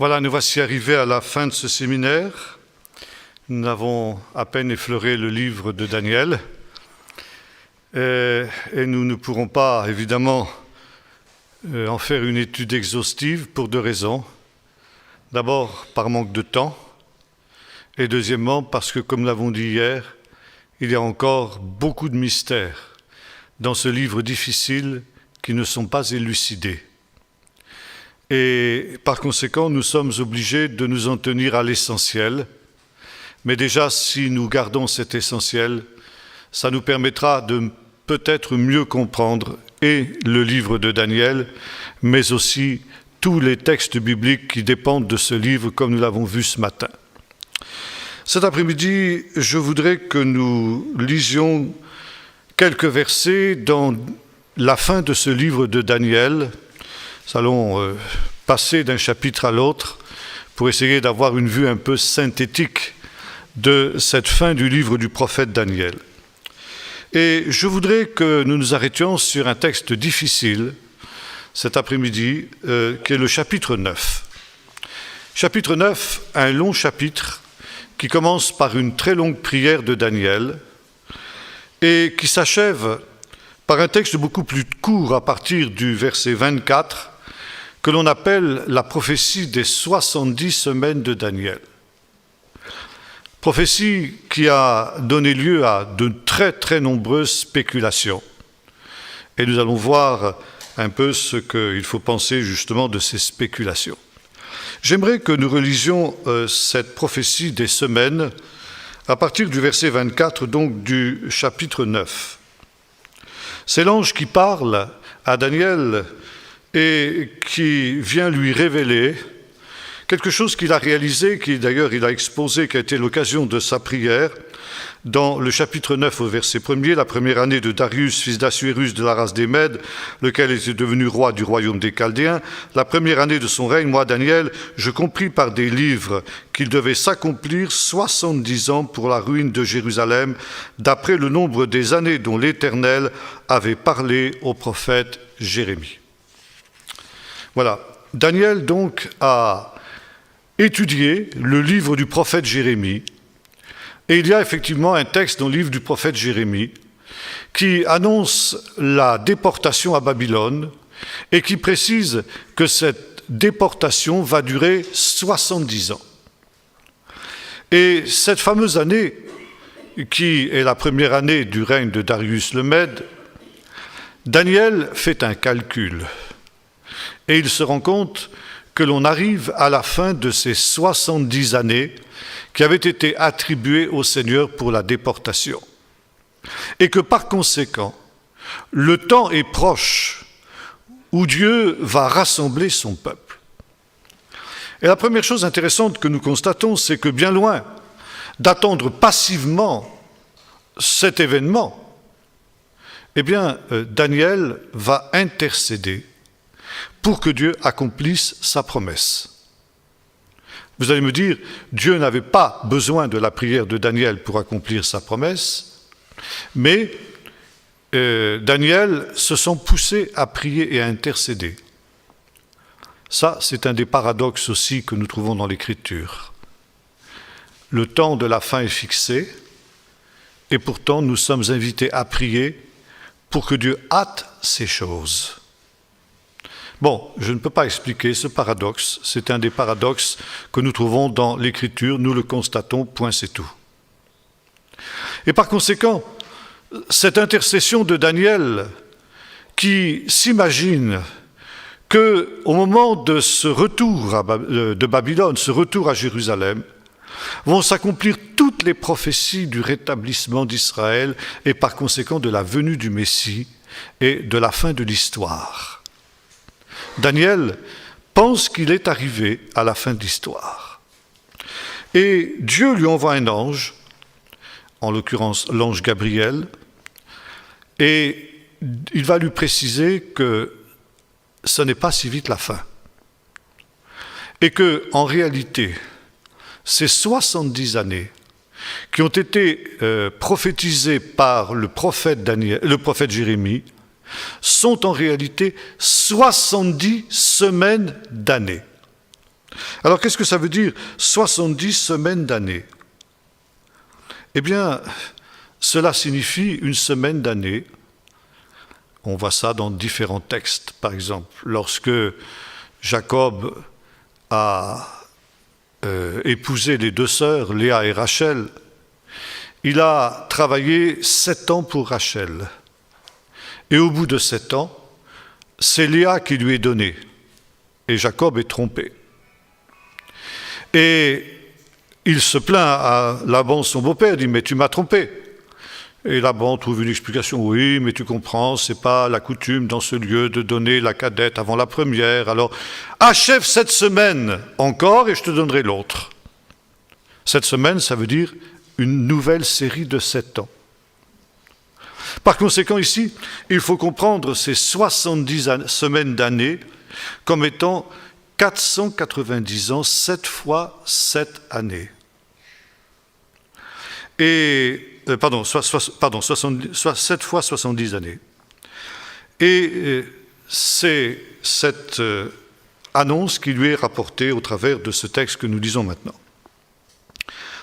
Voilà, nous voici arrivés à la fin de ce séminaire. Nous avons à peine effleuré le livre de Daniel. Et nous ne pourrons pas, évidemment, en faire une étude exhaustive pour deux raisons. D'abord, par manque de temps. Et deuxièmement, parce que, comme nous l'avons dit hier, il y a encore beaucoup de mystères dans ce livre difficile qui ne sont pas élucidés. Et par conséquent, nous sommes obligés de nous en tenir à l'essentiel. Mais déjà, si nous gardons cet essentiel, ça nous permettra de peut-être mieux comprendre et le livre de Daniel, mais aussi tous les textes bibliques qui dépendent de ce livre, comme nous l'avons vu ce matin. Cet après-midi, je voudrais que nous lisions quelques versets dans la fin de ce livre de Daniel. Nous allons passer d'un chapitre à l'autre pour essayer d'avoir une vue un peu synthétique de cette fin du livre du prophète Daniel. Et je voudrais que nous nous arrêtions sur un texte difficile cet après-midi, qui est le chapitre 9. Chapitre 9, un long chapitre qui commence par une très longue prière de Daniel et qui s'achève par un texte beaucoup plus court à partir du verset 24 que l'on appelle la prophétie des 70 semaines de Daniel. Prophétie qui a donné lieu à de très très nombreuses spéculations. Et nous allons voir un peu ce qu'il faut penser justement de ces spéculations. J'aimerais que nous relisions cette prophétie des semaines à partir du verset 24, donc du chapitre 9. C'est l'ange qui parle à Daniel et qui vient lui révéler quelque chose qu'il a réalisé, qui d'ailleurs il a exposé, qui a été l'occasion de sa prière, dans le chapitre 9 au verset 1er, la première année de Darius, fils d'Assuérus de la race des Mèdes, lequel était devenu roi du royaume des Chaldéens, la première année de son règne, moi Daniel, je compris par des livres qu'il devait s'accomplir 70 ans pour la ruine de Jérusalem, d'après le nombre des années dont l'Éternel avait parlé au prophète Jérémie. Voilà, Daniel donc a étudié le livre du prophète Jérémie, et il y a effectivement un texte dans le livre du prophète Jérémie qui annonce la déportation à Babylone et qui précise que cette déportation va durer 70 ans. Et cette fameuse année, qui est la première année du règne de Darius le Mède, Daniel fait un calcul. Et il se rend compte que l'on arrive à la fin de ces 70 années qui avaient été attribuées au Seigneur pour la déportation. Et que par conséquent, le temps est proche où Dieu va rassembler son peuple. Et la première chose intéressante que nous constatons, c'est que bien loin d'attendre passivement cet événement, eh bien, Daniel va intercéder pour que Dieu accomplisse sa promesse. Vous allez me dire, Dieu n'avait pas besoin de la prière de Daniel pour accomplir sa promesse, mais Daniel se sent poussé à prier et à intercéder. Ça, c'est un des paradoxes aussi que nous trouvons dans l'Écriture. Le temps de la fin est fixé, et pourtant nous sommes invités à prier pour que Dieu hâte ces choses. Bon, je ne peux pas expliquer ce paradoxe, c'est un des paradoxes que nous trouvons dans l'Écriture, nous le constatons, point c'est tout. Et par conséquent, cette intercession de Daniel qui s'imagine qu'au moment de ce retour de Babylone, ce retour à Jérusalem, vont s'accomplir toutes les prophéties du rétablissement d'Israël et par conséquent de la venue du Messie et de la fin de l'histoire. Daniel pense qu'il est arrivé à la fin de l'histoire. Et Dieu lui envoie un ange, en l'occurrence l'ange Gabriel, et il va lui préciser que ce n'est pas si vite la fin. Et que, en réalité, ces 70 années qui ont été prophétisées par le prophète Jérémie sont en réalité 70 semaines d'années. Alors qu'est-ce que ça veut dire 70 semaines d'année? Eh bien, cela signifie une semaine d'année. On voit ça dans différents textes. Par exemple, lorsque Jacob a épousé les deux sœurs, Léa et Rachel, il a travaillé 7 ans pour Rachel. Et au bout de 7 ans, c'est Léa qui lui est donnée. Et Jacob est trompé. Et il se plaint à Laban, son beau-père, il dit « Mais tu m'as trompé ». Et Laban trouve une explication. « Oui, mais tu comprends, ce n'est pas la coutume dans ce lieu de donner la cadette avant la première. Alors, achève cette semaine encore et je te donnerai l'autre. » Cette semaine, ça veut dire une nouvelle série de 7 ans. Par conséquent, ici, il faut comprendre ces 70 semaines d'année comme étant 490 ans, 7 fois 7 années. Et, 7 fois 70 années. Et c'est cette annonce qui lui est rapportée au travers de ce texte que nous lisons maintenant.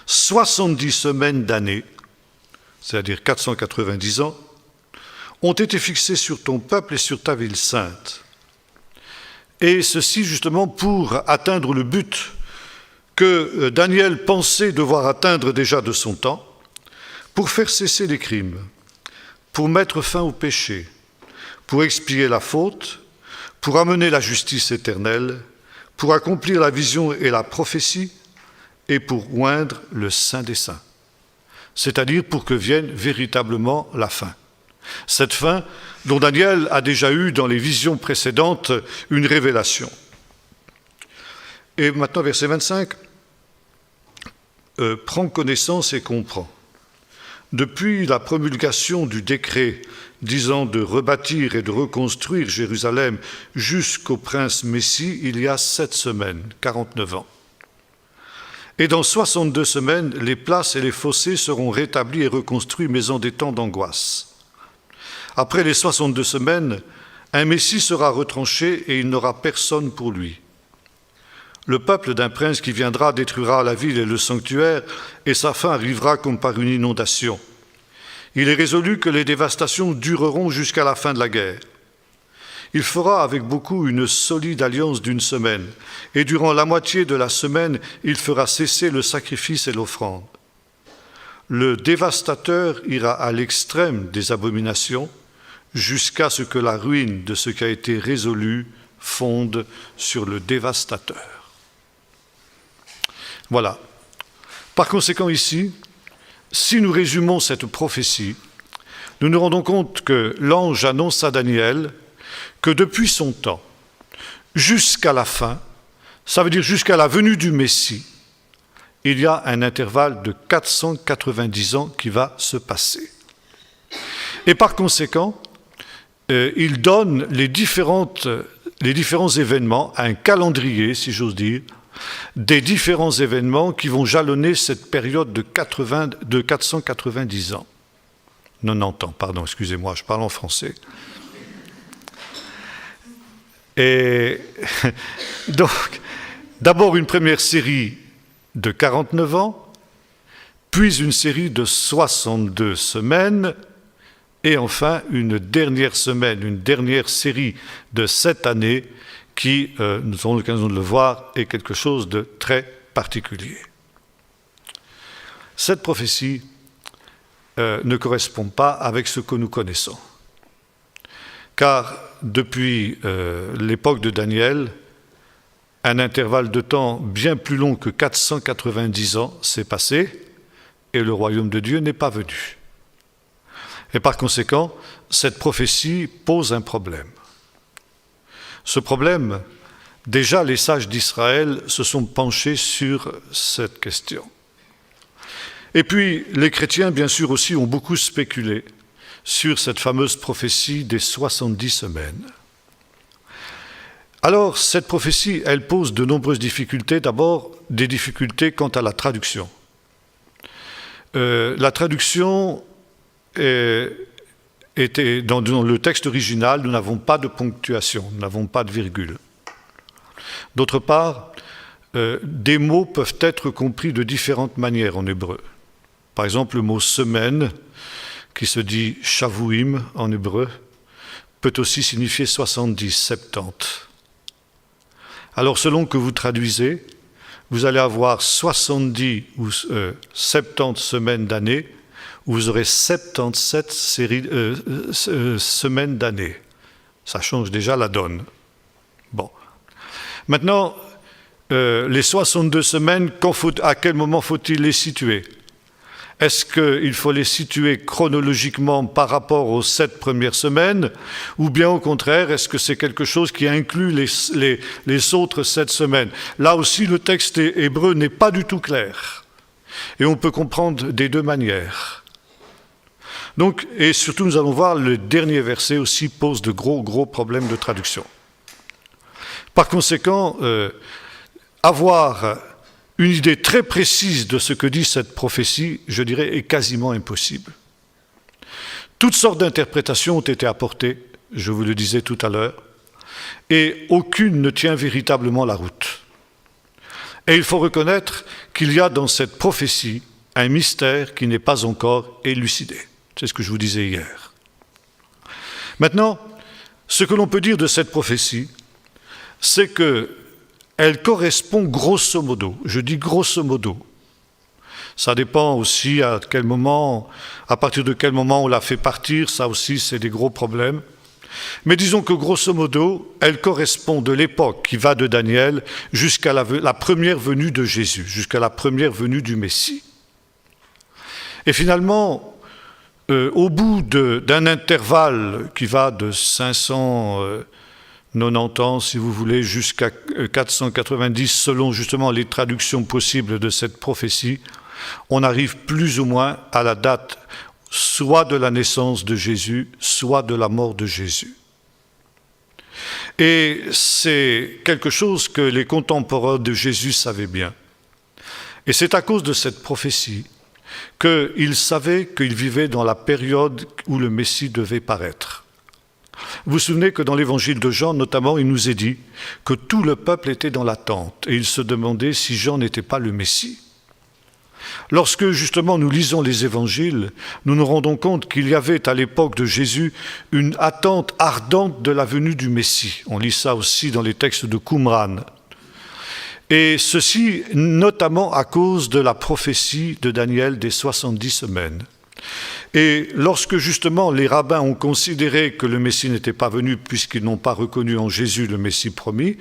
70 semaines d'année, c'est-à-dire 490 ans, ont été fixées sur ton peuple et sur ta ville sainte. Et ceci justement pour atteindre le but que Daniel pensait devoir atteindre déjà de son temps, pour faire cesser les crimes, pour mettre fin au péché, pour expier la faute, pour amener la justice éternelle, pour accomplir la vision et la prophétie, et pour oindre le Saint des Saints, c'est-à-dire pour que vienne véritablement la fin. Cette fin dont Daniel a déjà eu dans les visions précédentes une révélation. Et maintenant, verset 25, prends connaissance et comprends. Depuis la promulgation du décret disant de rebâtir et de reconstruire Jérusalem jusqu'au prince Messie, il y a 7 semaines, 49 ans. Et dans 62 semaines, les places et les fossés seront rétablis et reconstruits, mais en des temps d'angoisse. Après les 62 semaines, un Messie sera retranché et il n'aura personne pour lui. Le peuple d'un prince qui viendra détruira la ville et le sanctuaire, et sa fin arrivera comme par une inondation. Il est résolu que les dévastations dureront jusqu'à la fin de la guerre. Il fera avec beaucoup une solide alliance d'1 semaine, et durant la moitié de la semaine, il fera cesser le sacrifice et l'offrande. Le dévastateur ira à l'extrême des abominations, jusqu'à ce que la ruine de ce qui a été résolu fonde sur le dévastateur. Voilà. Par conséquent ici, si nous résumons cette prophétie, nous nous rendons compte que l'ange annonce à Daniel que depuis son temps, jusqu'à la fin, ça veut dire jusqu'à la venue du Messie, il y a un intervalle de 490 ans qui va se passer. Et par conséquent, il donne les différents événements, un calendrier, si j'ose dire, des différents événements qui vont jalonner cette période de 490 ans. 90 ans, pardon, excusez-moi, je parle en français. Et donc, d'abord une première série de 49 ans, puis une série de 62 semaines, et enfin une dernière semaine, une dernière série de 7 années qui, nous aurons l'occasion de le voir, est quelque chose de très particulier. Cette prophétie ne correspond pas avec ce que nous connaissons. Car depuis l'époque de Daniel, un intervalle de temps bien plus long que 490 ans s'est passé et le royaume de Dieu n'est pas venu. Et par conséquent, cette prophétie pose un problème. Ce problème, déjà les sages d'Israël se sont penchés sur cette question. Et puis les chrétiens, bien sûr aussi, ont beaucoup spéculé sur cette fameuse prophétie des 70 semaines. Alors, cette prophétie, elle pose de nombreuses difficultés. D'abord, des difficultés quant à la traduction. La traduction était dans le texte original, nous n'avons pas de ponctuation, nous n'avons pas de virgule. D'autre part, des mots peuvent être compris de différentes manières en hébreu. Par exemple, le mot semaine, qui se dit shavuim en hébreu, peut aussi signifier 70, 70. Alors, selon que vous traduisez, vous allez avoir 70 ou 70 semaines d'année, où vous aurez 77 semaines d'année. Ça change déjà la donne. Bon. Maintenant, les 62 semaines, à quel moment faut-il les situer? Est-ce qu'il faut les situer chronologiquement par rapport aux 7 premières semaines, ou bien au contraire, est-ce que c'est quelque chose qui inclut les autres 7 semaines? Là aussi, le texte hébreu n'est pas du tout clair. Et on peut comprendre des deux manières. Donc, et surtout, nous allons voir, le dernier verset aussi pose de gros problèmes de traduction. Par conséquent, avoir une idée très précise de ce que dit cette prophétie, je dirais, est quasiment impossible. Toutes sortes d'interprétations ont été apportées, je vous le disais tout à l'heure, et aucune ne tient véritablement la route. Et il faut reconnaître qu'il y a dans cette prophétie un mystère qui n'est pas encore élucidé. C'est ce que je vous disais hier. Maintenant, ce que l'on peut dire de cette prophétie, c'est qu'elle correspond grosso modo, je dis grosso modo. Ça dépend aussi à partir de quel moment on la fait partir, ça aussi c'est des gros problèmes. Mais disons que grosso modo, elle correspond de l'époque qui va de Daniel jusqu'à la première venue de Jésus, jusqu'à la première venue du Messie. Et finalement, au bout d'un intervalle qui va de 590 ans, si vous voulez, jusqu'à 490, selon justement les traductions possibles de cette prophétie, on arrive plus ou moins à la date soit de la naissance de Jésus, soit de la mort de Jésus. Et c'est quelque chose que les contemporains de Jésus savaient bien. Et c'est à cause de cette prophétie qu'ils savaient qu'ils vivaient dans la période où le Messie devait paraître. Vous vous souvenez que dans l'évangile de Jean, notamment, il nous est dit que tout le peuple était dans l'attente et il se demandait si Jean n'était pas le Messie. Lorsque, justement, nous lisons les évangiles, nous nous rendons compte qu'il y avait à l'époque de Jésus une attente ardente de la venue du Messie. On lit ça aussi dans les textes de Qumran. Et ceci notamment à cause de la prophétie de Daniel des 70 semaines. Et lorsque justement les rabbins ont considéré que le Messie n'était pas venu puisqu'ils n'ont pas reconnu en Jésus le Messie promis,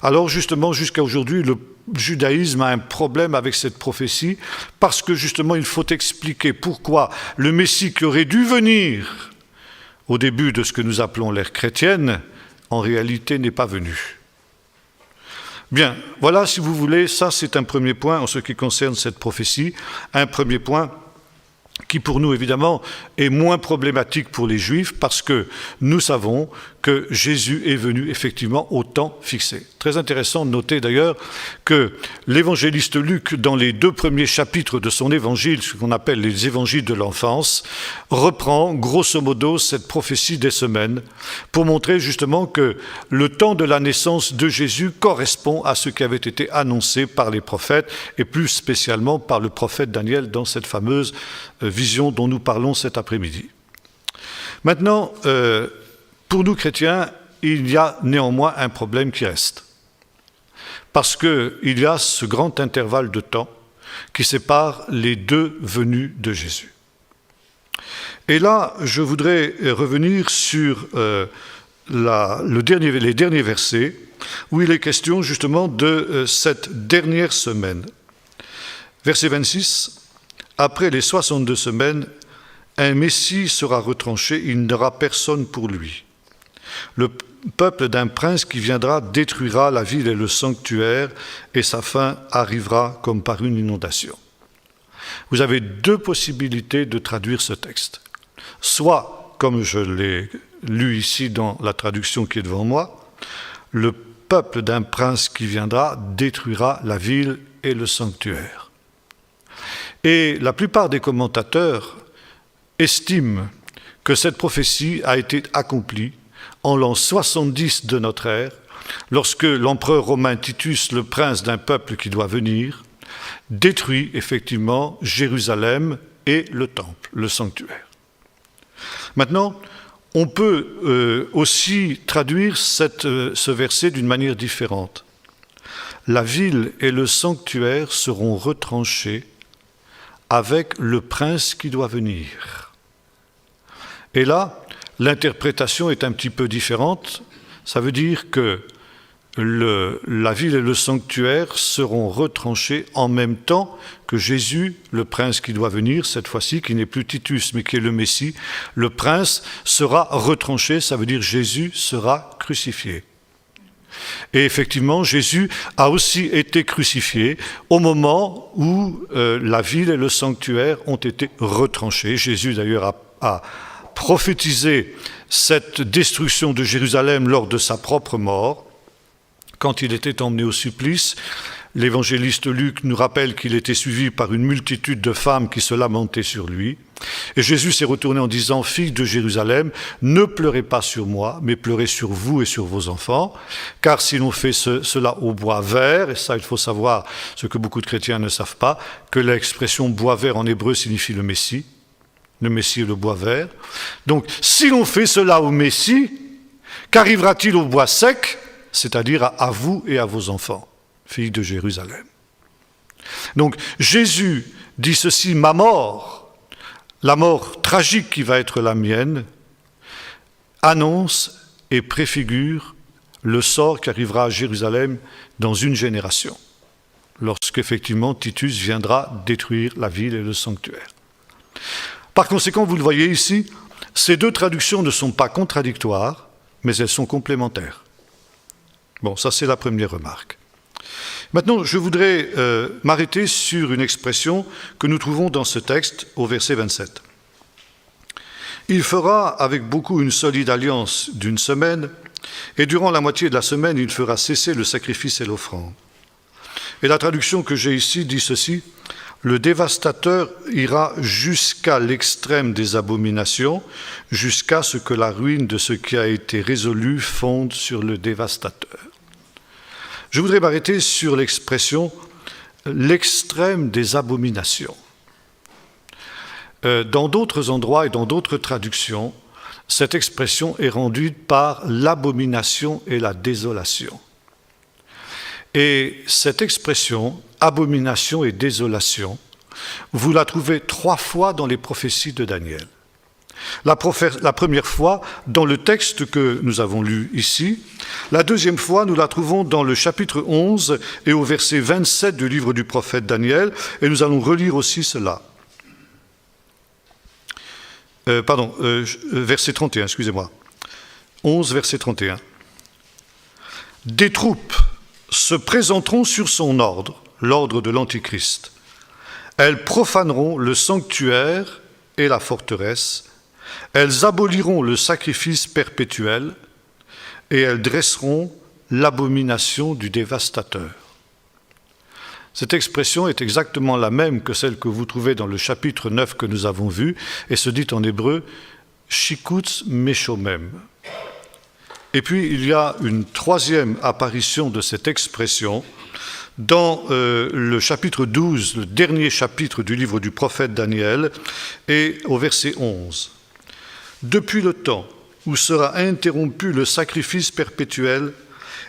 alors justement jusqu'à aujourd'hui le judaïsme a un problème avec cette prophétie parce que justement il faut expliquer pourquoi le Messie qui aurait dû venir au début de ce que nous appelons l'ère chrétienne, en réalité n'est pas venu. Bien, voilà si vous voulez, ça c'est un premier point en ce qui concerne cette prophétie, un premier point qui pour nous évidemment est moins problématique pour les Juifs parce que nous savons que Jésus est venu effectivement au temps fixé. Très intéressant de noter d'ailleurs que l'évangéliste Luc, dans les 2 premiers chapitres de son évangile, ce qu'on appelle les évangiles de l'enfance, reprend grosso modo cette prophétie des semaines pour montrer justement que le temps de la naissance de Jésus correspond à ce qui avait été annoncé par les prophètes et plus spécialement par le prophète Daniel dans cette fameuse vision dont nous parlons cet après-midi. Maintenant, pour nous chrétiens, il y a néanmoins un problème qui reste. Parce qu'il y a ce grand intervalle de temps qui sépare les deux venues de Jésus. Et là, je voudrais revenir sur les derniers versets où il est question justement de cette dernière semaine. Verset 26. Après les 62 semaines, un Messie sera retranché, il n'aura personne pour lui. Le peuple d'un prince qui viendra détruira la ville et le sanctuaire, et sa fin arrivera comme par une inondation. Vous avez 2 possibilités de traduire ce texte. Soit, comme je l'ai lu ici dans la traduction qui est devant moi, le peuple d'un prince qui viendra détruira la ville et le sanctuaire. Et la plupart des commentateurs estiment que cette prophétie a été accomplie en l'an 70 de notre ère, lorsque l'empereur romain Titus, le prince d'un peuple qui doit venir, détruit effectivement Jérusalem et le temple, le sanctuaire. Maintenant, on peut aussi traduire ce verset d'une manière différente. La ville et le sanctuaire seront retranchés avec le prince qui doit venir. Et là, l'interprétation est un petit peu différente. Ça veut dire que la ville et le sanctuaire seront retranchés en même temps que Jésus, le prince qui doit venir, cette fois-ci, qui n'est plus Titus, mais qui est le Messie. Le prince sera retranché, ça veut dire Jésus sera crucifié. Et effectivement, Jésus a aussi été crucifié au moment où la ville et le sanctuaire ont été retranchés. Jésus, d'ailleurs, a prophétisé cette destruction de Jérusalem lors de sa propre mort. Quand il était emmené au supplice, l'évangéliste Luc nous rappelle qu'il était suivi par une multitude de femmes qui se lamentaient sur lui. Et Jésus s'est retourné en disant « Filles de Jérusalem, ne pleurez pas sur moi, mais pleurez sur vous et sur vos enfants, car si l'on fait cela au bois vert, et ça il faut savoir ce que beaucoup de chrétiens ne savent pas, que l'expression bois vert en hébreu signifie le Messie est le bois vert. Donc si l'on fait cela au Messie, qu'arrivera-t-il au bois sec ? C'est-à-dire à vous et à vos enfants, filles de Jérusalem. Donc Jésus dit ceci, ma mort, la mort tragique qui va être la mienne, annonce et préfigure le sort qui arrivera à Jérusalem dans une génération, lorsqu'effectivement Titus viendra détruire la ville et le sanctuaire. Par conséquent, vous le voyez ici, ces deux traductions ne sont pas contradictoires, mais elles sont complémentaires. Bon, ça c'est la première remarque. Maintenant, je voudrais m'arrêter sur une expression que nous trouvons dans ce texte au verset 27. Il fera avec beaucoup une solide alliance d'une semaine, et durant la moitié de la semaine, il fera cesser le sacrifice et l'offrande. Et la traduction que j'ai ici dit ceci, le dévastateur ira jusqu'à l'extrême des abominations, jusqu'à ce que la ruine de ce qui a été résolu fonde sur le dévastateur. Je voudrais m'arrêter sur l'expression « l'extrême des abominations ». Dans d'autres endroits et dans d'autres traductions, cette expression est rendue par l'abomination et la désolation. Et cette expression, abomination et désolation, vous la trouvez 3 fois dans les prophéties de Daniel. La première fois dans le texte que nous avons lu ici. La deuxième fois, nous la trouvons dans le chapitre 11 et au verset 27 du livre du prophète Daniel. Et nous allons relire aussi cela. Verset 31, excusez-moi. 11, verset 31. Des troupes se présenteront sur son ordre, l'ordre de l'Antichrist. Elles profaneront le sanctuaire et la forteresse. Elles aboliront le sacrifice perpétuel et elles dresseront l'abomination du dévastateur. Cette expression est exactement la même que celle que vous trouvez dans le chapitre 9 que nous avons vu et se dit en hébreu « shikutz meshomem ». Et puis il y a une troisième apparition de cette expression dans le chapitre 12, le dernier chapitre du livre du prophète Daniel, et au verset 11. Depuis le temps où sera interrompu le sacrifice perpétuel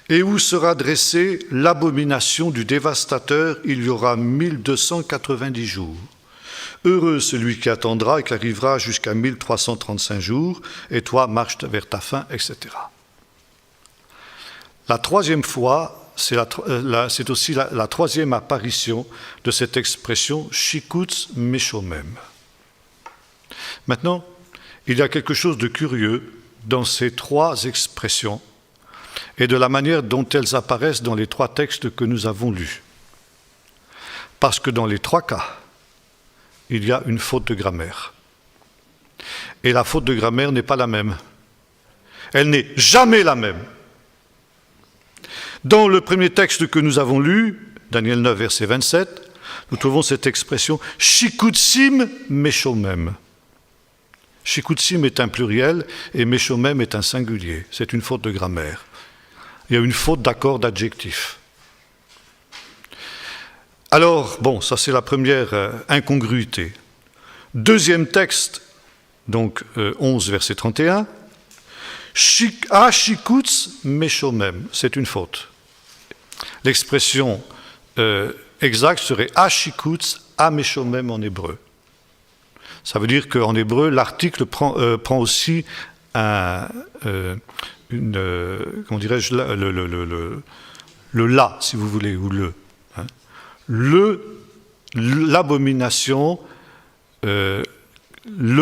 et où sera dressée l'abomination du dévastateur, il y aura 1290 jours. Heureux celui qui attendra et qui arrivera jusqu'à 1335 jours, et toi marche vers ta fin, etc. La troisième fois, c'est aussi la troisième apparition de cette expression « shikutz meshomem ». Maintenant, il y a quelque chose de curieux dans ces 3 expressions et de la manière dont elles apparaissent dans les 3 textes que nous avons lus. Parce que dans les 3 cas, il y a une faute de grammaire. Et la faute de grammaire n'est pas la même. Elle n'est jamais la même. Dans le premier texte que nous avons lu, Daniel 9, verset 27, nous trouvons cette expression « shikutzim meshomem ». Shikutzim est un pluriel et meshomem est un singulier. C'est une faute de grammaire. Il y a une faute d'accord d'adjectif. Alors, bon, ça c'est la première incongruité. Deuxième texte, donc 11, verset 31. Shikutz meshomem, c'est une faute. L'expression exacte serait Ashikutz ameshomem en hébreu. Ça veut dire qu'en hébreu, l'article prend aussi comment dirais-je, le la, si vous voulez, ou le. Hein. L'abomination, le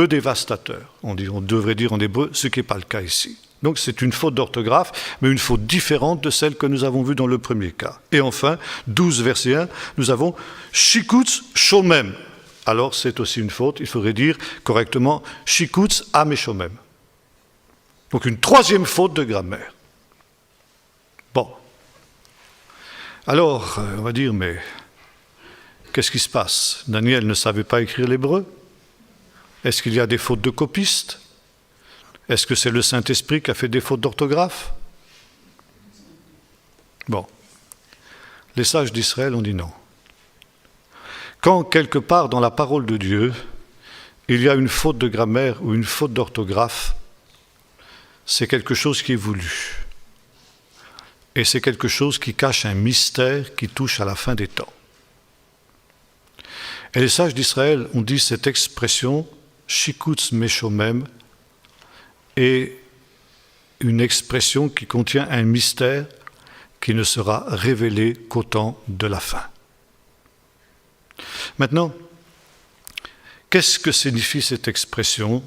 dévastateur, on devrait dire en hébreu, ce qui n'est pas le cas ici. Donc c'est une faute d'orthographe, mais une faute différente de celle que nous avons vue dans le premier cas. Et enfin, 12, verset 1, nous avons Shikutz shomem. Alors c'est aussi une faute, il faudrait dire correctement Shikutz ameshomem. Donc une troisième faute de grammaire. Bon. Alors, on va dire, mais qu'est-ce qui se passe? Daniel ne savait pas écrire l'hébreu? Est-ce qu'il y a des fautes de copistes? Est-ce que c'est le Saint-Esprit qui a fait des fautes d'orthographe? Bon. Les sages d'Israël ont dit non. Quand quelque part dans la parole de Dieu, il y a une faute de grammaire ou une faute d'orthographe, c'est quelque chose qui est voulu. Et c'est quelque chose qui cache un mystère qui touche à la fin des temps. Et les sages d'Israël ont dit cette expression, Shikutz meshomem, est une expression qui contient un mystère qui ne sera révélé qu'au temps de la fin. Maintenant, qu'est-ce que signifie cette expression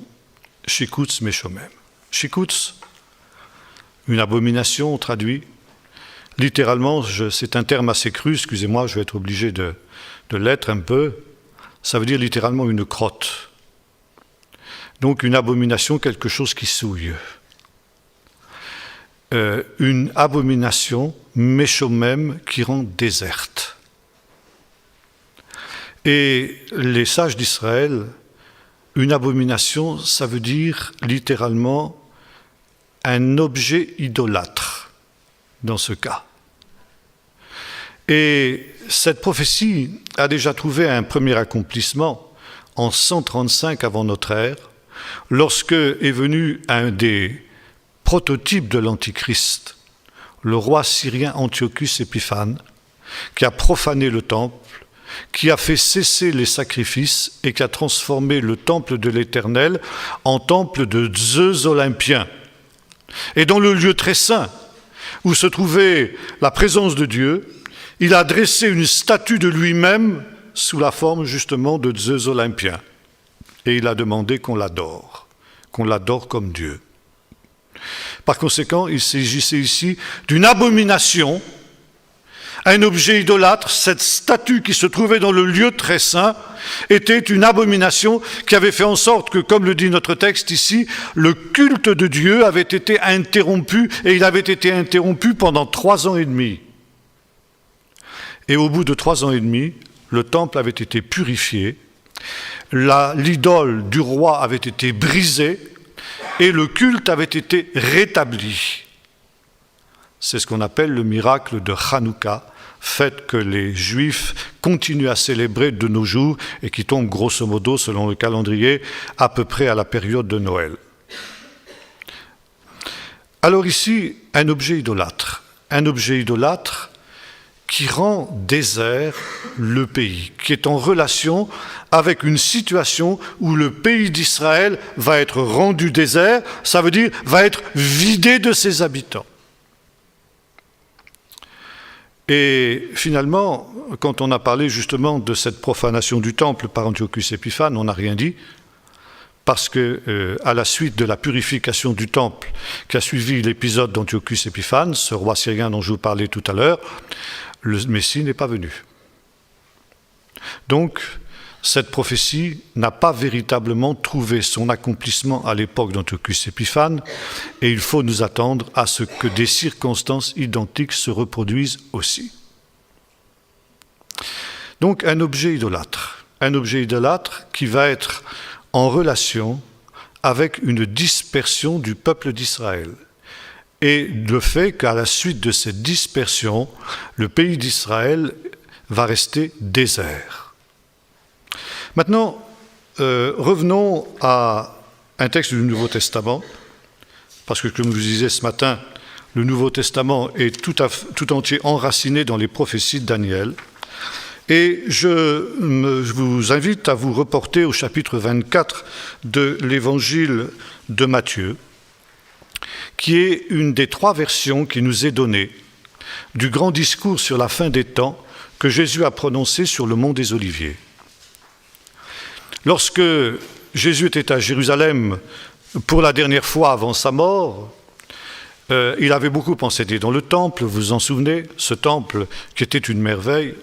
Shikutz meshomem? Shikutz, une abomination, on traduit. Littéralement, c'est un terme assez cru, excusez-moi, je vais être obligé de l'être un peu. Ça veut dire littéralement une crotte. Donc une abomination, quelque chose qui souille. Une abomination, meshomem, qui rend déserte. Et les sages d'Israël, une abomination, ça veut dire littéralement un objet idolâtre, dans ce cas. Et cette prophétie a déjà trouvé un premier accomplissement en 135 avant notre ère, lorsque est venu un des prototypes de l'Antichrist, le roi syrien Antiochus Épiphane, qui a profané le temple, qui a fait cesser les sacrifices et qui a transformé le temple de l'Éternel en temple de Zeus olympien. Et dans le lieu très saint, où se trouvait la présence de Dieu, il a dressé une statue de lui-même sous la forme justement de Zeus olympien. Et il a demandé qu'on l'adore comme Dieu. Par conséquent, il s'agissait ici d'une abomination, un objet idolâtre. Cette statue qui se trouvait dans le lieu très saint était une abomination qui avait fait en sorte que, comme le dit notre texte ici, le culte de Dieu avait été interrompu, et il avait été interrompu pendant 3 ans et demi. Et au bout de 3 ans et demi, le temple avait été purifié, l'idole du roi avait été brisée, et le culte avait été rétabli. C'est ce qu'on appelle le miracle de Hanouka, fête que les Juifs continuent à célébrer de nos jours et qui tombe grosso modo, selon le calendrier, à peu près à la période de Noël. Alors ici, un objet idolâtre qui rend désert le pays, qui est en relation avec une situation où le pays d'Israël va être rendu désert, ça veut dire va être vidé de ses habitants. Et finalement, quand on a parlé justement de cette profanation du temple par Antiochus Épiphane, on n'a rien dit, parce que à la suite de la purification du temple qui a suivi l'épisode d'Antiochus Épiphane, ce roi syrien dont je vous parlais tout à l'heure, le Messie n'est pas venu. Donc, cette prophétie n'a pas véritablement trouvé son accomplissement à l'époque d'Antiochus Épiphane, et il faut nous attendre à ce que des circonstances identiques se reproduisent aussi. Donc, un objet idolâtre qui va être en relation avec une dispersion du peuple d'Israël. et le fait qu'à la suite de cette dispersion, le pays d'Israël va rester désert. Maintenant, revenons à un texte du Nouveau Testament, parce que, comme je vous disais ce matin, le Nouveau Testament est tout entier enraciné dans les prophéties de Daniel. Et je vous invite à vous reporter au chapitre 24 de l'Évangile de Matthieu, qui est une des 3 versions qui nous est donnée du grand discours sur la fin des temps que Jésus a prononcé sur le mont des Oliviers. Lorsque Jésus était à Jérusalem pour la dernière fois avant sa mort, il avait beaucoup enseigné dans le temple, vous vous en souvenez, ce temple qui était une merveille.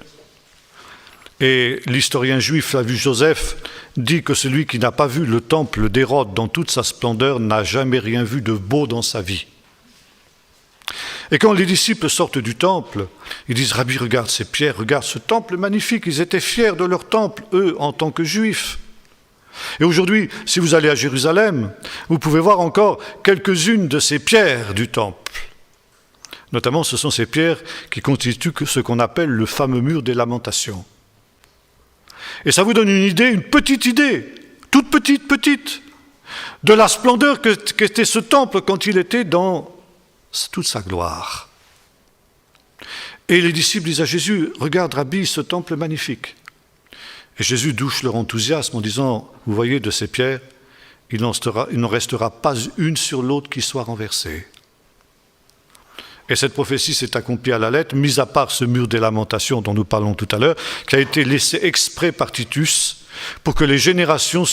Et l'historien juif Flavius Joseph dit que celui qui n'a pas vu le temple d'Hérode dans toute sa splendeur n'a jamais rien vu de beau dans sa vie. Et quand les disciples sortent du temple, ils disent « Rabbi, regarde ces pierres, regarde ce temple magnifique ». Ils étaient fiers de leur temple, eux, en tant que juifs. Et aujourd'hui, si vous allez à Jérusalem, vous pouvez voir encore quelques-unes de ces pierres du temple. Notamment, ce sont ces pierres qui constituent ce qu'on appelle le fameux mur des lamentations. Et ça vous donne une idée, une petite idée, toute petite, de la splendeur qu'était ce temple quand il était dans toute sa gloire. Et les disciples disent à Jésus, « Regarde, Rabbi, ce temple magnifique. » Et Jésus douche leur enthousiasme en disant, « Vous voyez, de ces pierres, il n'en restera pas une sur l'autre qui soit renversée. » Et cette prophétie s'est accomplie à la lettre, mis à part ce mur des lamentations dont nous parlons tout à l'heure, qui a été laissé exprès par Titus pour que les générations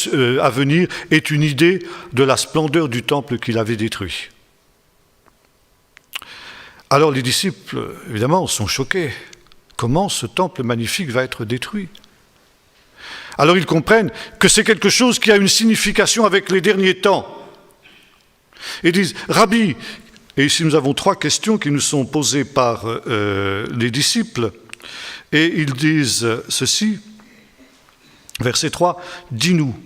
à venir aient une idée de la splendeur du temple qu'il avait détruit. Alors les disciples, évidemment, sont choqués. Comment ce temple magnifique va être détruit ? Alors ils comprennent que c'est quelque chose qui a une signification avec les derniers temps. Ils disent, « Rabbi », et ici nous avons 3 questions qui nous sont posées par les disciples, et ils disent ceci, verset 3, « Dis-nous,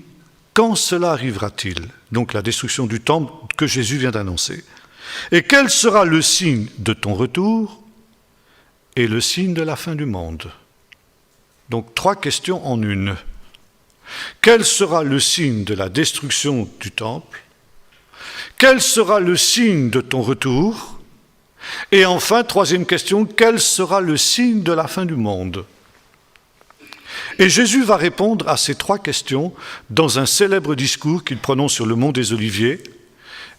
quand cela arrivera-t-il » Donc la destruction du temple que Jésus vient d'annoncer. « Et quel sera le signe de ton retour et le signe de la fin du monde ?» Donc 3 questions en une. Quel sera le signe de la destruction du temple ? Quel sera le signe de ton retour ? Et enfin, 3e question, quel sera le signe de la fin du monde ? Et Jésus va répondre à ces 3 questions dans un célèbre discours qu'il prononce sur le mont des Oliviers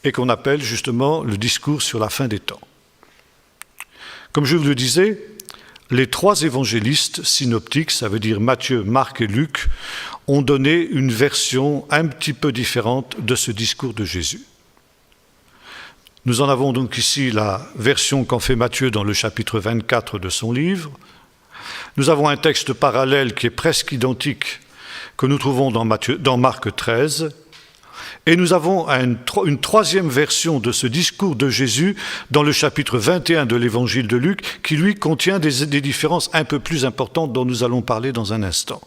et qu'on appelle justement le discours sur la fin des temps. Comme je vous le disais, les 3 évangélistes synoptiques, ça veut dire Matthieu, Marc et Luc, ont donné une version un petit peu différente de ce discours de Jésus. Nous en avons donc ici la version qu'en fait Matthieu dans le chapitre 24 de son livre. Nous avons un texte parallèle qui est presque identique que nous trouvons dans Marc 13. Et nous avons une 3e version de ce discours de Jésus dans le chapitre 21 de l'évangile de Luc, qui lui contient des différences un peu plus importantes dont nous allons parler dans un instant.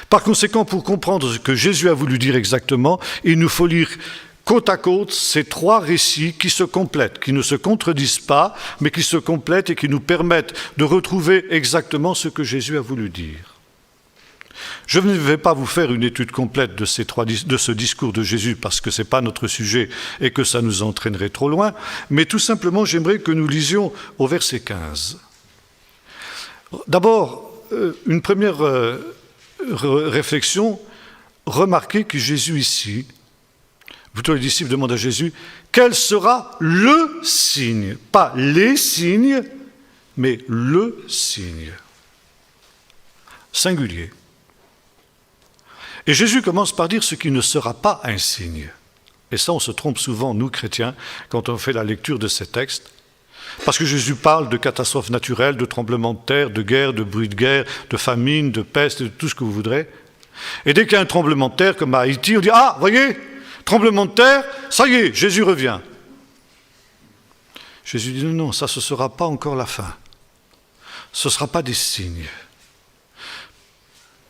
Par conséquent, pour comprendre ce que Jésus a voulu dire exactement, il nous faut lire côte à côte ces 3 récits qui se complètent, qui ne se contredisent pas, mais qui se complètent et qui nous permettent de retrouver exactement ce que Jésus a voulu dire. Je ne vais pas vous faire une étude complète de ce discours de Jésus parce que ce n'est pas notre sujet et que ça nous entraînerait trop loin, mais tout simplement j'aimerais que nous lisions au verset 15. D'abord, une première réflexion, remarquez que Jésus ici, plutôt les disciples demandent à Jésus, quel sera le signe ? Pas les signes, mais le signe. Singulier. Et Jésus commence par dire ce qui ne sera pas un signe. Et ça, on se trompe souvent, nous, chrétiens, quand on fait la lecture de ces textes. Parce que Jésus parle de catastrophes naturelles, de tremblements de terre, de guerre, de bruit de guerre, de famine, de peste, de tout ce que vous voudrez. Et dès qu'il y a un tremblement de terre, comme à Haïti, on dit « Ah, voyez, tremblement de terre, ça y est, Jésus revient. » Jésus dit « Non, ça, ce ne sera pas encore la fin. Ce ne sera pas des signes. »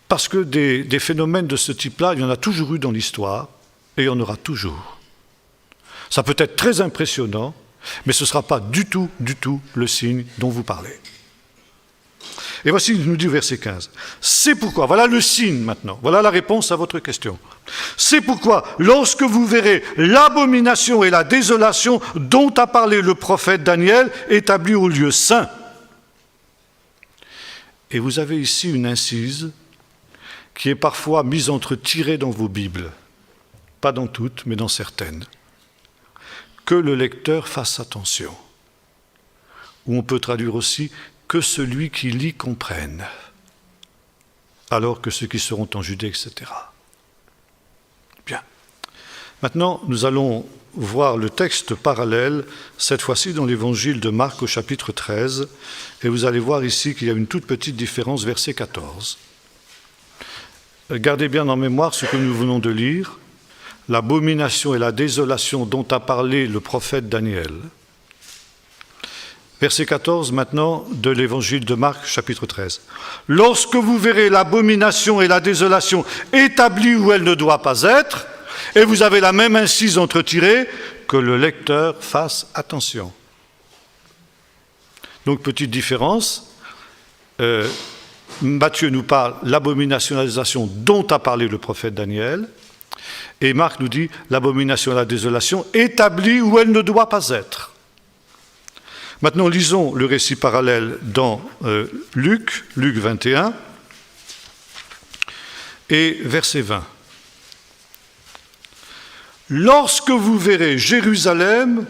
Parce que des phénomènes de ce type-là, il y en a toujours eu dans l'histoire, et il y en aura toujours. Ça peut être très impressionnant, Mais ce ne sera pas du tout le signe dont vous parlez. Et voici, il nous dit au verset 15, « C'est pourquoi, voilà le signe maintenant, voilà la réponse à votre question. C'est pourquoi, lorsque vous verrez l'abomination et la désolation dont a parlé le prophète Daniel établis au lieu saint. » Et vous avez ici une incise qui est parfois mise entre tirets dans vos Bibles. Pas dans toutes, mais dans certaines. Que le lecteur fasse attention. Ou on peut traduire aussi que celui qui lit comprenne, alors que ceux qui seront en Judée, etc. Bien. Maintenant, nous allons voir le texte parallèle, cette fois-ci dans l'évangile de Marc au chapitre 13, et vous allez voir ici qu'il y a une toute petite différence, verset 14. Gardez bien en mémoire ce que nous venons de lire, l'abomination et la désolation dont a parlé le prophète Daniel. Verset 14 maintenant de l'évangile de Marc, chapitre 13. « Lorsque vous verrez l'abomination et la désolation établies où elle ne doit pas être, et vous avez la même incise entretirée, que le lecteur fasse attention. » Donc, petite différence. Matthieu nous parle l'abomination et la désolation dont a parlé le prophète Daniel, et Marc nous dit l'abomination et la désolation établies où elle ne doit pas être. Maintenant, lisons le récit parallèle dans Luc 21 et verset 20. « Lorsque vous verrez Jérusalem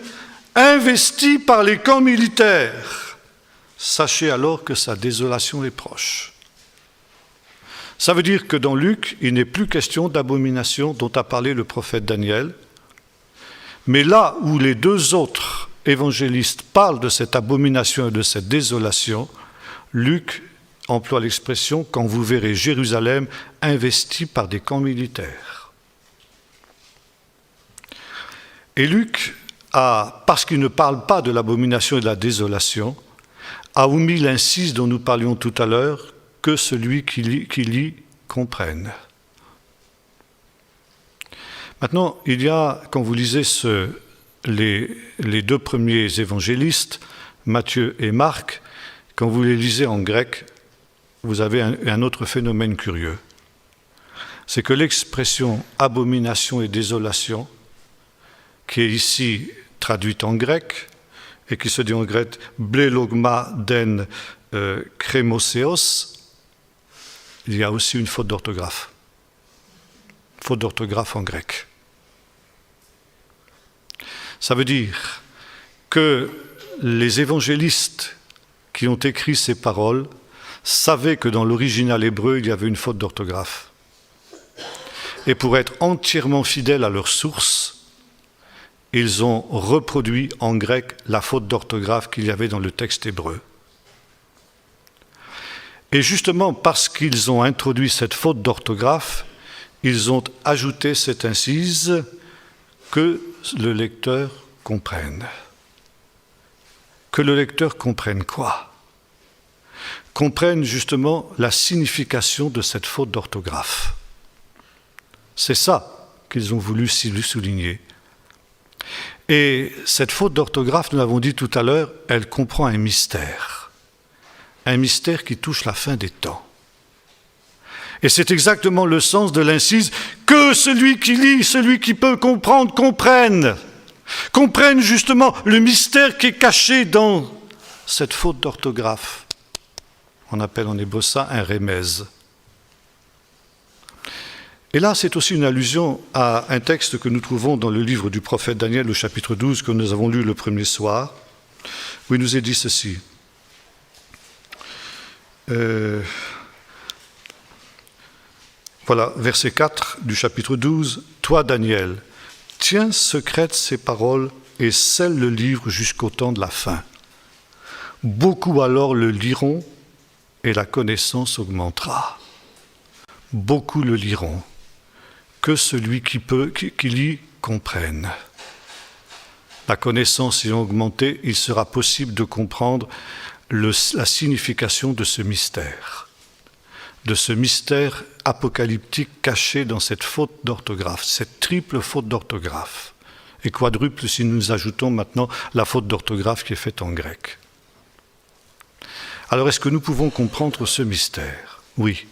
investie par les camps militaires, sachez alors que sa désolation est proche. » Ça veut dire que dans Luc, il n'est plus question d'abomination dont a parlé le prophète Daniel, mais là où les deux autres évangélistes parlent de cette abomination et de cette désolation, Luc emploie l'expression « quand vous verrez Jérusalem investie par des camps militaires ». Et Luc, parce qu'il ne parle pas de l'abomination et de la désolation, a omis l'incise dont nous parlions tout à l'heure, que celui qui lit comprenne. Maintenant, il y a, quand vous lisez les deux premiers évangélistes, Matthieu et Marc, quand vous les lisez en grec, vous avez un autre phénomène curieux. C'est que l'expression « abomination et désolation », qui est ici traduite en grec, et qui se dit en grec « blélogma den kremoseos », il y a aussi une faute d'orthographe. Faute d'orthographe en grec. Ça veut dire que les évangélistes qui ont écrit ces paroles savaient que dans l'original hébreu, il y avait une faute d'orthographe. Et pour être entièrement fidèles à leur source, ils ont reproduit en grec la faute d'orthographe qu'il y avait dans le texte hébreu. Et justement parce qu'ils ont introduit cette faute d'orthographe, ils ont ajouté cette incise que le lecteur comprenne. Que le lecteur comprenne quoi ? Comprenne justement la signification de cette faute d'orthographe. C'est ça qu'ils ont voulu souligner. Et cette faute d'orthographe, nous l'avons dit tout à l'heure, elle comprend un mystère qui touche la fin des temps. Et c'est exactement le sens de l'incise « que celui qui lit, celui qui peut comprendre, comprenne ». Comprenne justement le mystère qui est caché dans cette faute d'orthographe. On appelle en hébreu ça un rémèze. Et là, c'est aussi une allusion à un texte que nous trouvons dans le livre du prophète Daniel, au chapitre 12, que nous avons lu le premier soir, où il nous est dit ceci. Voilà, verset 4 du chapitre 12. « Toi, Daniel, tiens secrètes ces paroles et scelle le livre jusqu'au temps de la fin. Beaucoup alors le liront et la connaissance augmentera. » Beaucoup le liront. Que celui qui lit comprenne. La connaissance ayant augmenté, il sera possible de comprendre la signification de ce mystère apocalyptique caché dans cette faute d'orthographe, cette triple faute d'orthographe. et quadruple si nous ajoutons maintenant la faute d'orthographe qui est faite en grec. Alors est-ce que nous pouvons comprendre ce mystère? Oui.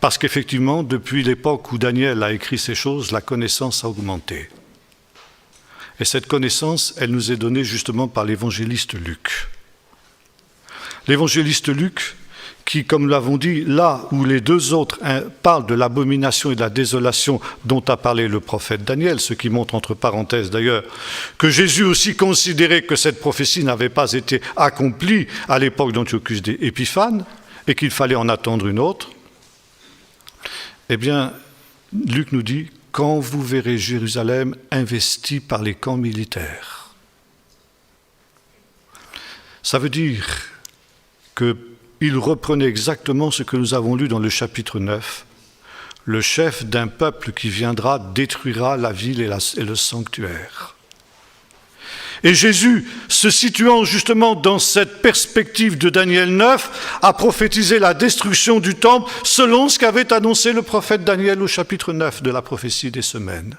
Parce qu'effectivement, depuis l'époque où Daniel a écrit ces choses, la connaissance a augmenté. Et cette connaissance, elle nous est donnée justement par l'évangéliste Luc. L'évangéliste Luc, qui, comme nous l'avons dit, là où les deux autres parlent de l'abomination et de la désolation dont a parlé le prophète Daniel, ce qui montre entre parenthèses d'ailleurs que Jésus aussi considérait que cette prophétie n'avait pas été accomplie à l'époque d'Antiochus Épiphane et qu'il fallait en attendre une autre, eh bien, Luc nous dit « Quand vous verrez Jérusalem investie par les camps militaires ». Ça veut dire qu'il reprenait exactement ce que nous avons lu dans le chapitre 9. Le chef d'un peuple qui viendra détruira la ville et le sanctuaire. Et Jésus, se situant justement dans cette perspective de Daniel 9, a prophétisé la destruction du temple selon ce qu'avait annoncé le prophète Daniel au chapitre 9 de la prophétie des semaines.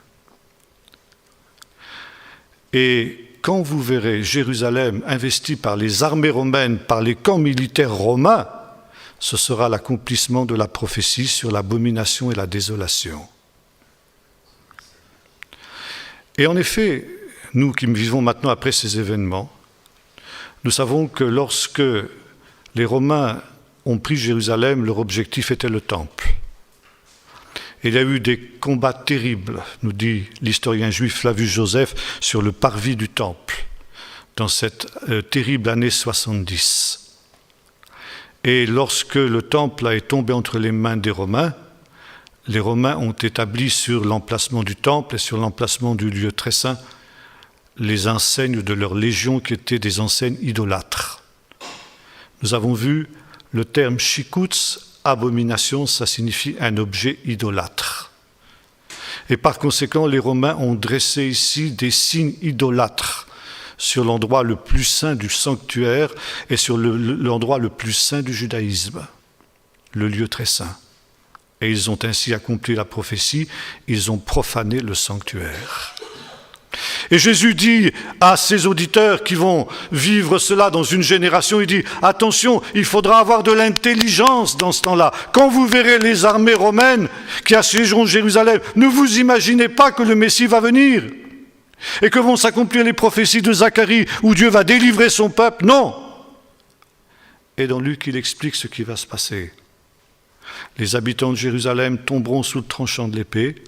Et quand vous verrez Jérusalem investie par les armées romaines, par les camps militaires romains, ce sera l'accomplissement de la prophétie sur l'abomination et la désolation. Et en effet, nous qui vivons maintenant après ces événements, nous savons que lorsque les Romains ont pris Jérusalem, leur objectif était le temple. Il y a eu des combats terribles, nous dit l'historien juif Flavius Joseph, sur le parvis du temple, dans cette terrible année 70. Et lorsque le temple est tombé entre les mains des Romains, les Romains ont établi sur l'emplacement du temple et sur l'emplacement du lieu très saint les enseignes de leur légion qui étaient des enseignes idolâtres. Nous avons vu le terme shikuts, abomination, ça signifie un objet idolâtre. Et par conséquent, les Romains ont dressé ici des signes idolâtres sur l'endroit le plus saint du sanctuaire et sur l'endroit le plus saint du judaïsme, le lieu très saint. Et ils ont ainsi accompli la prophétie, ils ont profané le sanctuaire. Et Jésus dit à ses auditeurs qui vont vivre cela dans une génération, il dit « Attention, il faudra avoir de l'intelligence dans ce temps-là. Quand vous verrez les armées romaines qui assiégeront Jérusalem, ne vous imaginez pas que le Messie va venir et que vont s'accomplir les prophéties de Zacharie où Dieu va délivrer son peuple. Non !» Et dans Luc, il explique ce qui va se passer. Les habitants de Jérusalem tomberont sous le tranchant de l'épée.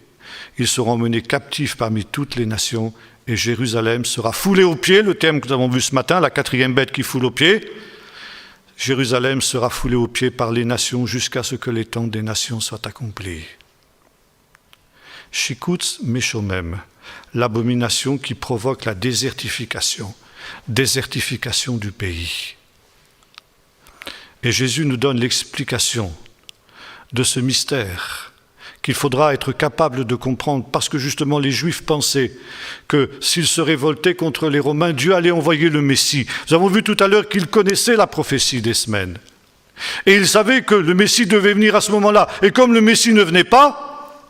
Ils seront menés captifs parmi toutes les nations et Jérusalem sera foulée aux pieds, le terme que nous avons vu ce matin, la quatrième bête qui foule aux pieds. Jérusalem sera foulée aux pieds par les nations jusqu'à ce que les temps des nations soient accomplis. Shikuts Meshomem, l'abomination qui provoque la désertification du pays. Et Jésus nous donne l'explication de ce mystère qu'il faudra être capable de comprendre, parce que justement les Juifs pensaient que s'ils se révoltaient contre les Romains, Dieu allait envoyer le Messie. Nous avons vu tout à l'heure qu'ils connaissaient la prophétie des semaines. Et ils savaient que le Messie devait venir à ce moment-là. Et comme le Messie ne venait pas,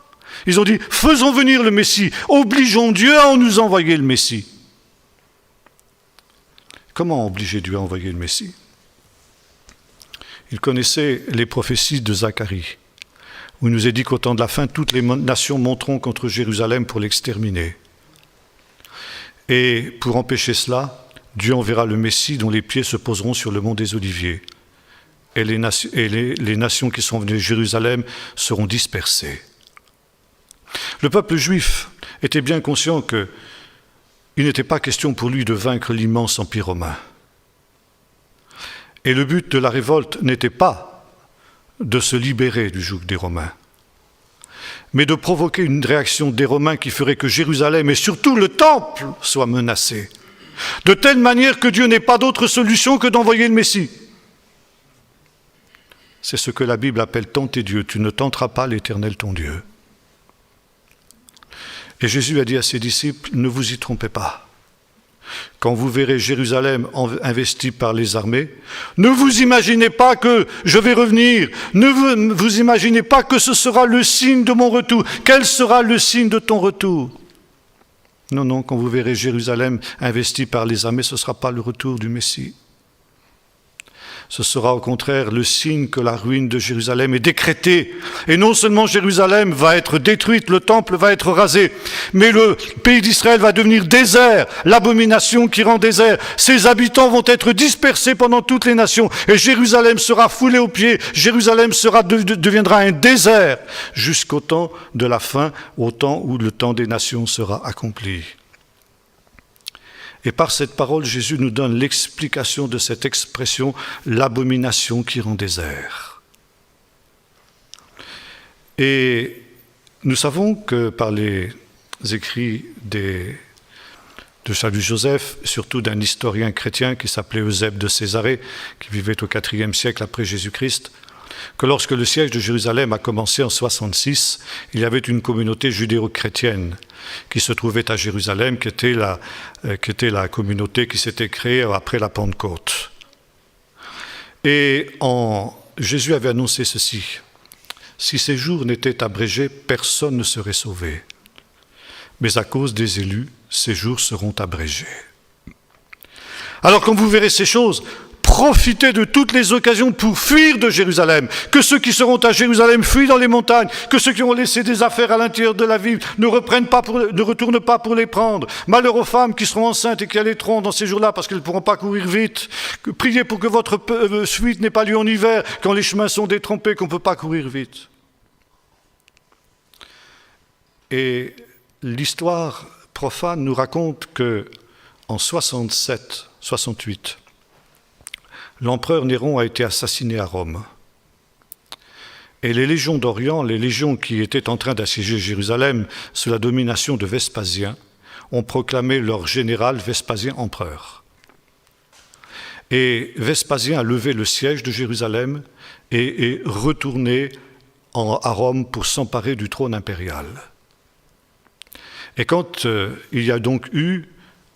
ils ont dit « Faisons venir le Messie, obligeons Dieu à nous envoyer le Messie. » Comment obliger Dieu à envoyer le Messie? Ils connaissaient les prophéties de Zacharie, où il nous est dit qu'au temps de la fin, toutes les nations monteront contre Jérusalem pour l'exterminer. Et pour empêcher cela, Dieu enverra le Messie dont les pieds se poseront sur le mont des Oliviers. Et les nations qui sont venues de Jérusalem seront dispersées. Le peuple juif était bien conscient qu'il n'était pas question pour lui de vaincre l'immense empire romain. Et le but de la révolte n'était pas de se libérer du joug des Romains, mais de provoquer une réaction des Romains qui ferait que Jérusalem et surtout le temple soient menacés, de telle manière que Dieu n'ait pas d'autre solution que d'envoyer le Messie. C'est ce que la Bible appelle tenter Dieu. Tu ne tenteras pas l'Éternel ton Dieu. Et Jésus a dit à ses disciples, ne vous y trompez pas. Quand vous verrez Jérusalem investie par les armées, ne vous imaginez pas que je vais revenir. Ne vous imaginez pas que ce sera le signe de mon retour. Quel sera le signe de ton retour? Non, non, quand vous verrez Jérusalem investie par les armées, ce ne sera pas le retour du Messie. Ce sera au contraire le signe que la ruine de Jérusalem est décrétée. Et non seulement Jérusalem va être détruite, le temple va être rasé, mais le pays d'Israël va devenir désert, l'abomination qui rend désert. Ses habitants vont être dispersés pendant toutes les nations et Jérusalem sera foulée aux pieds. Jérusalem deviendra un désert jusqu'au temps de la fin, au temps où le temps des nations sera accompli. Et par cette parole, Jésus nous donne l'explication de cette expression, l'abomination qui rend désert. Et nous savons que par les écrits de Flavius Joseph, surtout d'un historien chrétien qui s'appelait Eusèbe de Césarée, qui vivait au IVe siècle après Jésus-Christ, que lorsque le siège de Jérusalem a commencé en 66, il y avait une communauté judéo-chrétienne qui se trouvait à Jérusalem, qui était la communauté qui s'était créée après la Pentecôte. Et Jésus avait annoncé ceci: si ces jours n'étaient abrégés, personne ne serait sauvé. Mais à cause des élus, ces jours seront abrégés. Alors quand vous verrez ces choses, profitez de toutes les occasions pour fuir de Jérusalem. Que ceux qui seront à Jérusalem fuient dans les montagnes. Que ceux qui ont laissé des affaires à l'intérieur de la ville ne retournent pas pour les prendre. Malheur aux femmes qui seront enceintes et qui allaiteront dans ces jours-là parce qu'elles ne pourront pas courir vite. Priez pour que votre fuite n'ait pas lieu en hiver quand les chemins sont détrempés, qu'on ne peut pas courir vite. Et l'histoire profane nous raconte qu'en 68, l'empereur Néron a été assassiné à Rome. Et les légions d'Orient, les légions qui étaient en train d'assiéger Jérusalem sous la domination de Vespasien, ont proclamé leur général Vespasien empereur. Et Vespasien a levé le siège de Jérusalem et est retourné à Rome pour s'emparer du trône impérial. Et quand il y a donc eu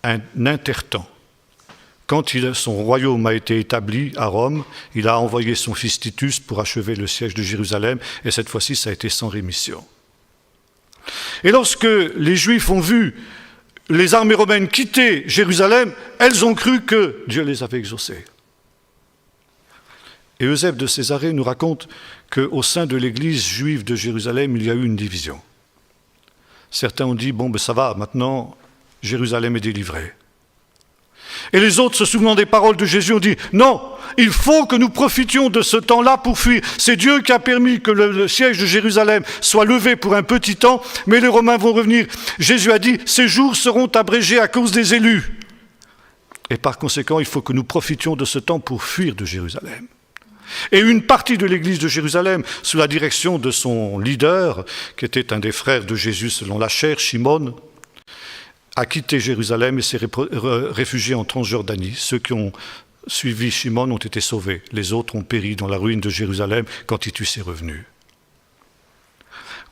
un intertemps, quand son royaume a été établi à Rome, il a envoyé son fils Titus pour achever le siège de Jérusalem, et cette fois-ci, ça a été sans rémission. Et lorsque les Juifs ont vu les armées romaines quitter Jérusalem, elles ont cru que Dieu les avait exaucés. Et Eusèbe de Césarée nous raconte qu'au sein de l'église juive de Jérusalem, il y a eu une division. Certains ont dit, ça va, maintenant, Jérusalem est délivrée. Et les autres, se souvenant des paroles de Jésus, ont dit « Non, il faut que nous profitions de ce temps-là pour fuir. C'est Dieu qui a permis que le siège de Jérusalem soit levé pour un petit temps, mais les Romains vont revenir. » Jésus a dit « Ces jours seront abrégés à cause des élus. » Et par conséquent, il faut que nous profitions de ce temps pour fuir de Jérusalem. Et une partie de l'église de Jérusalem, sous la direction de son leader, qui était un des frères de Jésus selon la chair, Shimon, a quitté Jérusalem et s'est réfugié en Transjordanie. Ceux qui ont suivi Shimon ont été sauvés. Les autres ont péri dans la ruine de Jérusalem quand Titus est revenu.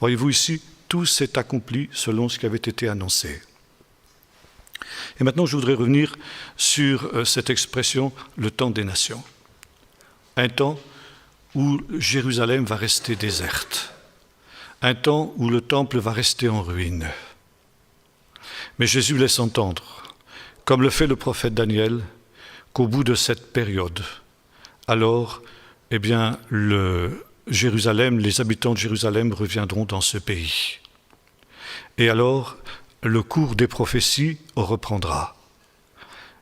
Voyez-vous ici, tout s'est accompli selon ce qui avait été annoncé. Et maintenant, je voudrais revenir sur cette expression, le temps des nations. Un temps où Jérusalem va rester déserte. Un temps où le temple va rester en ruine. Mais Jésus laisse entendre, comme le fait le prophète Daniel, qu'au bout de cette période, alors, Jérusalem, les habitants de Jérusalem reviendront dans ce pays. Et alors, le cours des prophéties reprendra.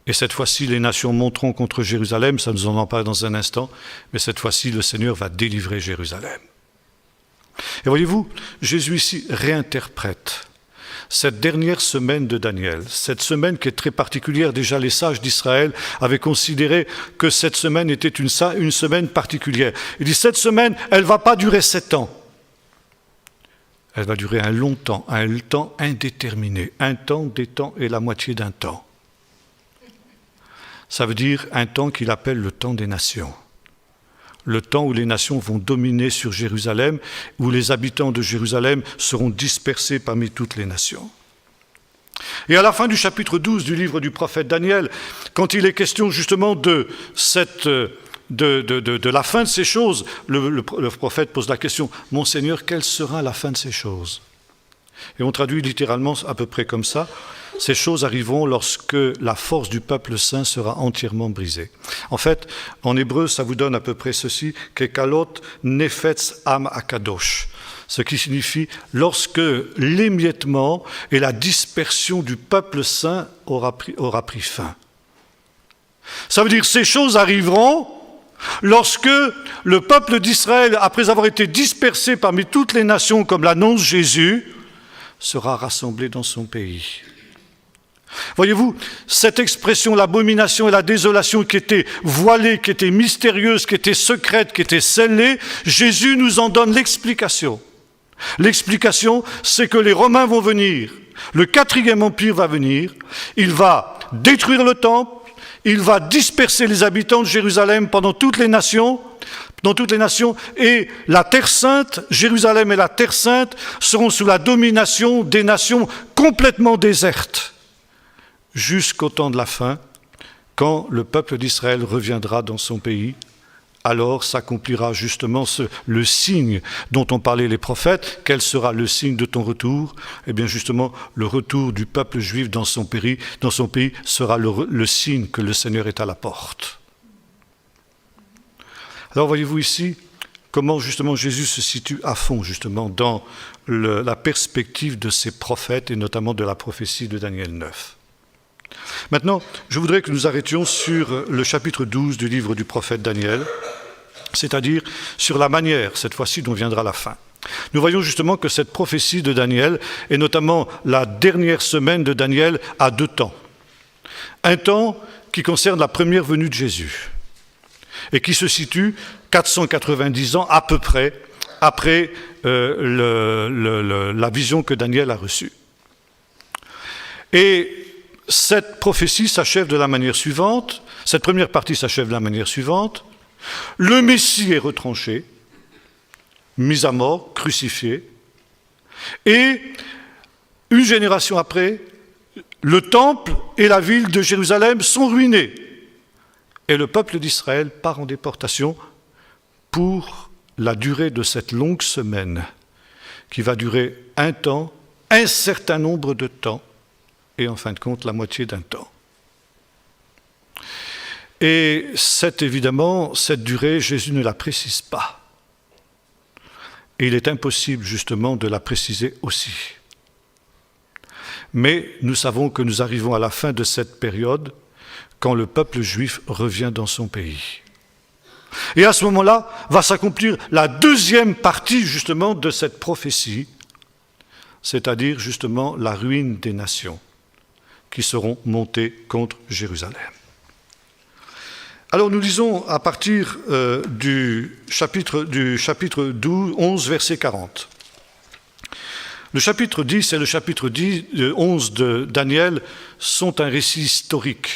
Et cette fois-ci, les nations monteront contre Jérusalem, ça nous en parle dans un instant, mais cette fois-ci, le Seigneur va délivrer Jérusalem. Et voyez-vous, Jésus ici réinterprète cette dernière semaine de Daniel, cette semaine qui est très particulière. Déjà, les sages d'Israël avaient considéré que cette semaine était une semaine particulière. Il dit, cette semaine, elle ne va pas durer 7 ans. Elle va durer un temps indéterminé, un temps, des temps et la moitié d'un temps. Ça veut dire un temps qu'il appelle le temps des nations. Le temps où les nations vont dominer sur Jérusalem, où les habitants de Jérusalem seront dispersés parmi toutes les nations. Et à la fin du chapitre 12 du livre du prophète Daniel, quand il est question justement de la fin de ces choses, le prophète pose la question « Mon Seigneur, quelle sera la fin de ces choses ?» Et on traduit littéralement à peu près comme ça: ces choses arriveront lorsque la force du peuple saint sera entièrement brisée. En fait, en hébreu, ça vous donne à peu près ceci: Kekalot nefetz am akadosh, ce qui signifie lorsque l'émiettement et la dispersion du peuple saint aura pris fin. Ça veut dire ces choses arriveront lorsque le peuple d'Israël, après avoir été dispersé parmi toutes les nations comme l'annonce Jésus, sera rassemblé dans son pays. Voyez-vous, cette expression, l'abomination et la désolation qui était voilée, qui était mystérieuse, qui était secrète, qui était scellée, Jésus nous en donne l'explication. L'explication, c'est que les Romains vont venir, le 4e empire va venir, il va détruire le temple, il va disperser les habitants de Jérusalem pendant toutes les nations, et la Terre Sainte, Jérusalem et la Terre Sainte seront sous la domination des nations complètement désertes, jusqu'au temps de la fin, quand le peuple d'Israël reviendra dans son pays. Alors s'accomplira justement le signe dont ont parlé les prophètes. Quel sera le signe de ton retour? Eh bien justement, le retour du peuple juif dans son pays sera le signe que le Seigneur est à la porte. Alors voyez-vous ici comment justement Jésus se situe à fond justement dans la perspective de ces prophètes et notamment de la prophétie de Daniel 9. Maintenant, je voudrais que nous arrêtions sur le chapitre 12 du livre du prophète Daniel, c'est-à-dire sur la manière, cette fois-ci, dont viendra la fin. Nous voyons justement que cette prophétie de Daniel, et notamment la dernière semaine de Daniel, a 2 temps. Un temps qui concerne la première venue de Jésus, et qui se situe 490 ans à peu près après la vision que Daniel a reçue. Et cette prophétie s'achève de la manière suivante, cette première partie s'achève de la manière suivante: le Messie est retranché, mis à mort, crucifié, et une génération après, le temple et la ville de Jérusalem sont ruinés, et le peuple d'Israël part en déportation pour la durée de cette longue semaine, qui va durer un temps, un certain nombre de temps, et en fin de compte, la moitié d'un temps. Et évidemment, cette durée, Jésus ne la précise pas. Et il est impossible, justement, de la préciser aussi. Mais nous savons que nous arrivons à la fin de cette période, quand le peuple juif revient dans son pays. Et à ce moment-là, va s'accomplir la deuxième partie, justement, de cette prophétie, c'est-à-dire, justement, la ruine des nations qui seront montés contre Jérusalem. Alors nous lisons à partir du chapitre 11, verset 40. Le chapitre 10 et le chapitre 11 de Daniel sont un récit historique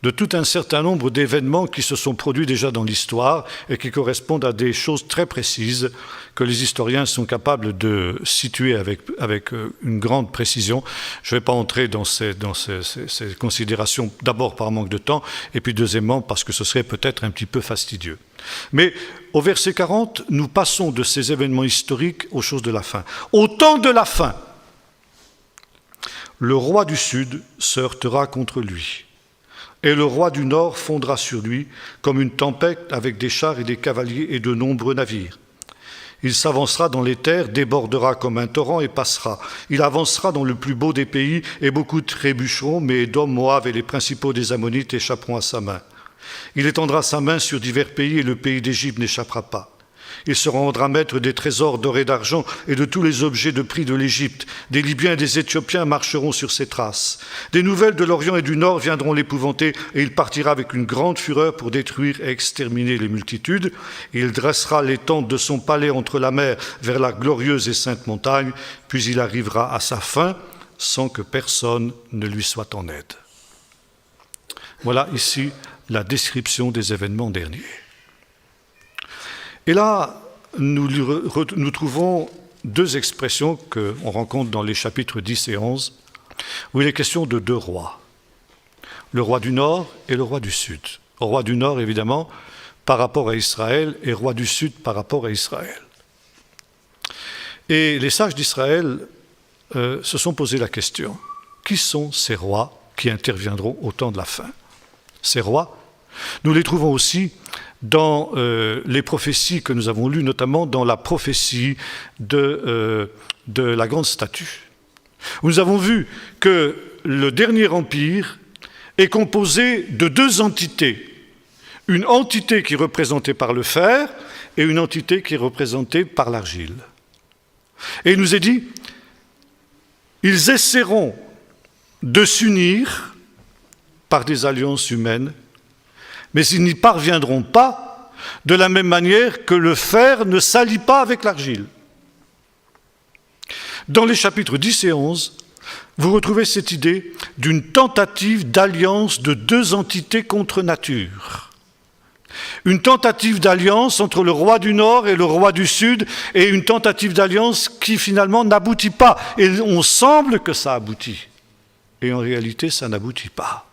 de tout un certain nombre d'événements qui se sont produits déjà dans l'histoire et qui correspondent à des choses très précises que les historiens sont capables de situer avec une grande précision. Je ne vais pas entrer dans ces considérations, d'abord par manque de temps, et puis deuxièmement parce que ce serait peut-être un petit peu fastidieux. Mais au verset 40, nous passons de ces événements historiques aux choses de la fin. Au temps de la fin, le roi du Sud se heurtera contre lui. Et le roi du Nord fondra sur lui comme une tempête avec des chars et des cavaliers et de nombreux navires. Il s'avancera dans les terres, débordera comme un torrent et passera. Il avancera dans le plus beau des pays et beaucoup trébucheront, mais Édom, Moab et les principaux des Ammonites échapperont à sa main. Il étendra sa main sur divers pays et le pays d'Égypte n'échappera pas. Il se rendra maître des trésors d'or et d'argent et de tous les objets de prix de l'Égypte. Des Libyens et des Éthiopiens marcheront sur ses traces. Des nouvelles de l'Orient et du Nord viendront l'épouvanter et il partira avec une grande fureur pour détruire et exterminer les multitudes. Il dressera les tentes de son palais entre la mer vers la glorieuse et sainte montagne, puis il arrivera à sa fin sans que personne ne lui soit en aide. Voilà ici la description des événements derniers. Et là, nous trouvons 2 expressions qu'on rencontre dans les chapitres 10 et 11, où il est question de 2 rois, le roi du Nord et le roi du Sud. Le roi du Nord, évidemment, par rapport à Israël, et roi du Sud par rapport à Israël. Et les sages d'Israël se sont posé la question, qui sont ces rois qui interviendront au temps de la fin? Ces rois, nous les trouvons aussi dans les prophéties que nous avons lues, notamment dans la prophétie de la grande statue. Nous avons vu que le dernier empire est composé de deux entités. Une entité qui est représentée par le fer et une entité qui est représentée par l'argile. Et il nous est dit, ils essaieront de s'unir par des alliances humaines, mais ils n'y parviendront pas de la même manière que le fer ne s'allie pas avec l'argile. Dans les chapitres 10 et 11, vous retrouvez cette idée d'une tentative d'alliance de deux entités contre nature. Une tentative d'alliance entre le roi du Nord et le roi du Sud, et une tentative d'alliance qui finalement n'aboutit pas. Et on semble que ça aboutit. Et en réalité, ça n'aboutit pas.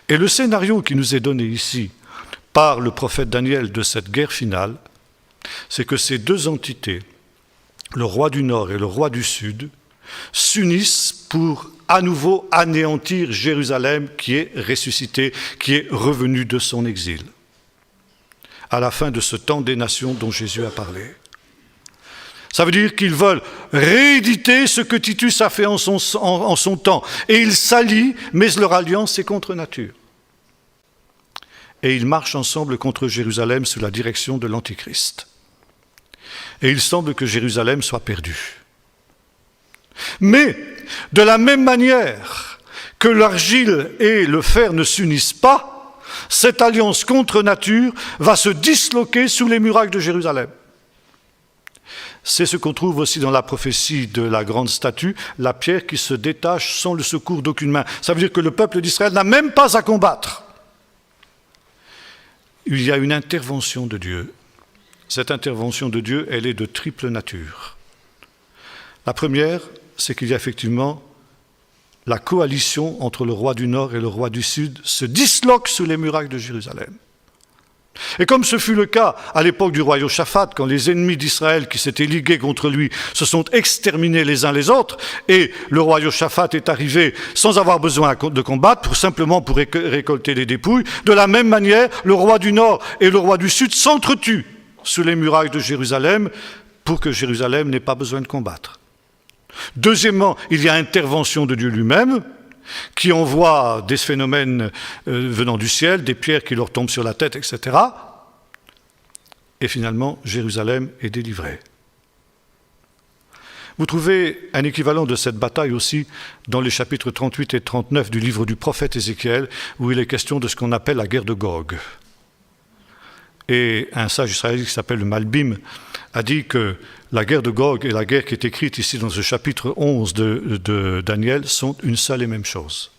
Et le scénario qui nous est donné ici par le prophète Daniel de cette guerre finale, c'est que ces deux entités, le roi du Nord et le roi du Sud, s'unissent pour à nouveau anéantir Jérusalem qui est ressuscité, qui est revenu de son exil, à la fin de ce temps des nations dont Jésus a parlé. Ça veut dire qu'ils veulent rééditer ce que Titus a fait en son temps. Et ils s'allient, mais leur alliance est contre nature. Et ils marchent ensemble contre Jérusalem sous la direction de l'Antichrist. Et il semble que Jérusalem soit perdue. Mais, de la même manière que l'argile et le fer ne s'unissent pas, cette alliance contre nature va se disloquer sous les murailles de Jérusalem. C'est ce qu'on trouve aussi dans la prophétie de la grande statue, la pierre qui se détache sans le secours d'aucune main. Ça veut dire que le peuple d'Israël n'a même pas à combattre. Il y a une intervention de Dieu. Cette intervention de Dieu, elle est de triple nature. La première, c'est qu'il y a effectivement la coalition entre le roi du Nord et le roi du Sud se disloque sous les murailles de Jérusalem. Et comme ce fut le cas à l'époque du roi Joshaphat, quand les ennemis d'Israël qui s'étaient ligués contre lui se sont exterminés les uns les autres, et le roi Joshaphat est arrivé sans avoir besoin de combattre, simplement pour récolter les dépouilles, de la même manière, le roi du Nord et le roi du Sud s'entretuent sous les murailles de Jérusalem pour que Jérusalem n'ait pas besoin de combattre. Deuxièmement, il y a intervention de Dieu lui-même, qui envoie des phénomènes venant du ciel, des pierres qui leur tombent sur la tête, etc. Et finalement, Jérusalem est délivrée. Vous trouvez un équivalent de cette bataille aussi dans les chapitres 38 et 39 du livre du prophète Ézéchiel, où il est question de ce qu'on appelle la guerre de Gog. Et un sage israélite qui s'appelle le Malbim a dit que la guerre de Gog et la guerre qui est écrite ici dans ce chapitre 11 de Daniel sont une seule et même chose.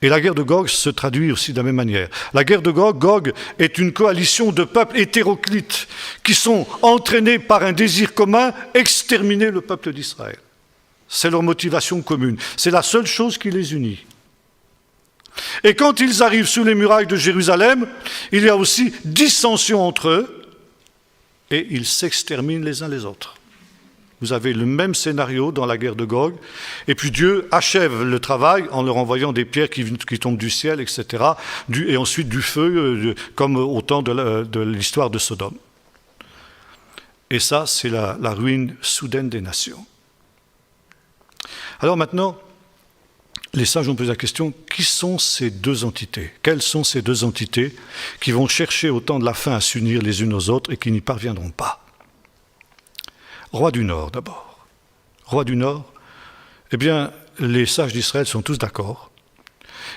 Et la guerre de Gog se traduit aussi de la même manière. La guerre de Gog est une coalition de peuples hétéroclites qui sont entraînés par un désir commun, exterminer le peuple d'Israël. C'est leur motivation commune. C'est la seule chose qui les unit. Et quand ils arrivent sous les murailles de Jérusalem, il y a aussi dissension entre eux, et ils s'exterminent les uns les autres. Vous avez le même scénario dans la guerre de Gog, et puis Dieu achève le travail en leur envoyant des pierres qui tombent du ciel, etc., et ensuite du feu, comme au temps de l'histoire de Sodome. Et ça, c'est la ruine soudaine des nations. Alors maintenant, les sages ont posé la question, qui sont ces deux entités? Quelles sont ces deux entités qui vont chercher au temps de la fin à s'unir les unes aux autres et qui n'y parviendront pas? Roi du Nord d'abord. Roi du Nord, eh bien, les sages d'Israël sont tous d'accord.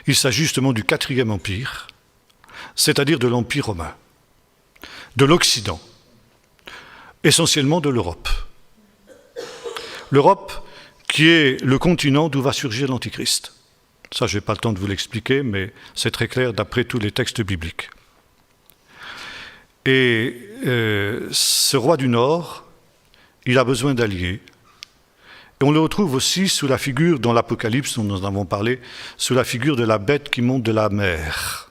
Il s'agit justement du 4e empire, c'est-à-dire de l'Empire romain, de l'Occident, essentiellement de l'Europe. L'Europe qui est le continent d'où va surgir l'Antichrist. Ça, je n'ai pas le temps de vous l'expliquer, mais c'est très clair d'après tous les textes bibliques. Et ce roi du Nord, il a besoin d'alliés. Et on le retrouve aussi sous la figure, dans l'Apocalypse, dont nous en avons parlé, sous la figure de la bête qui monte de la mer.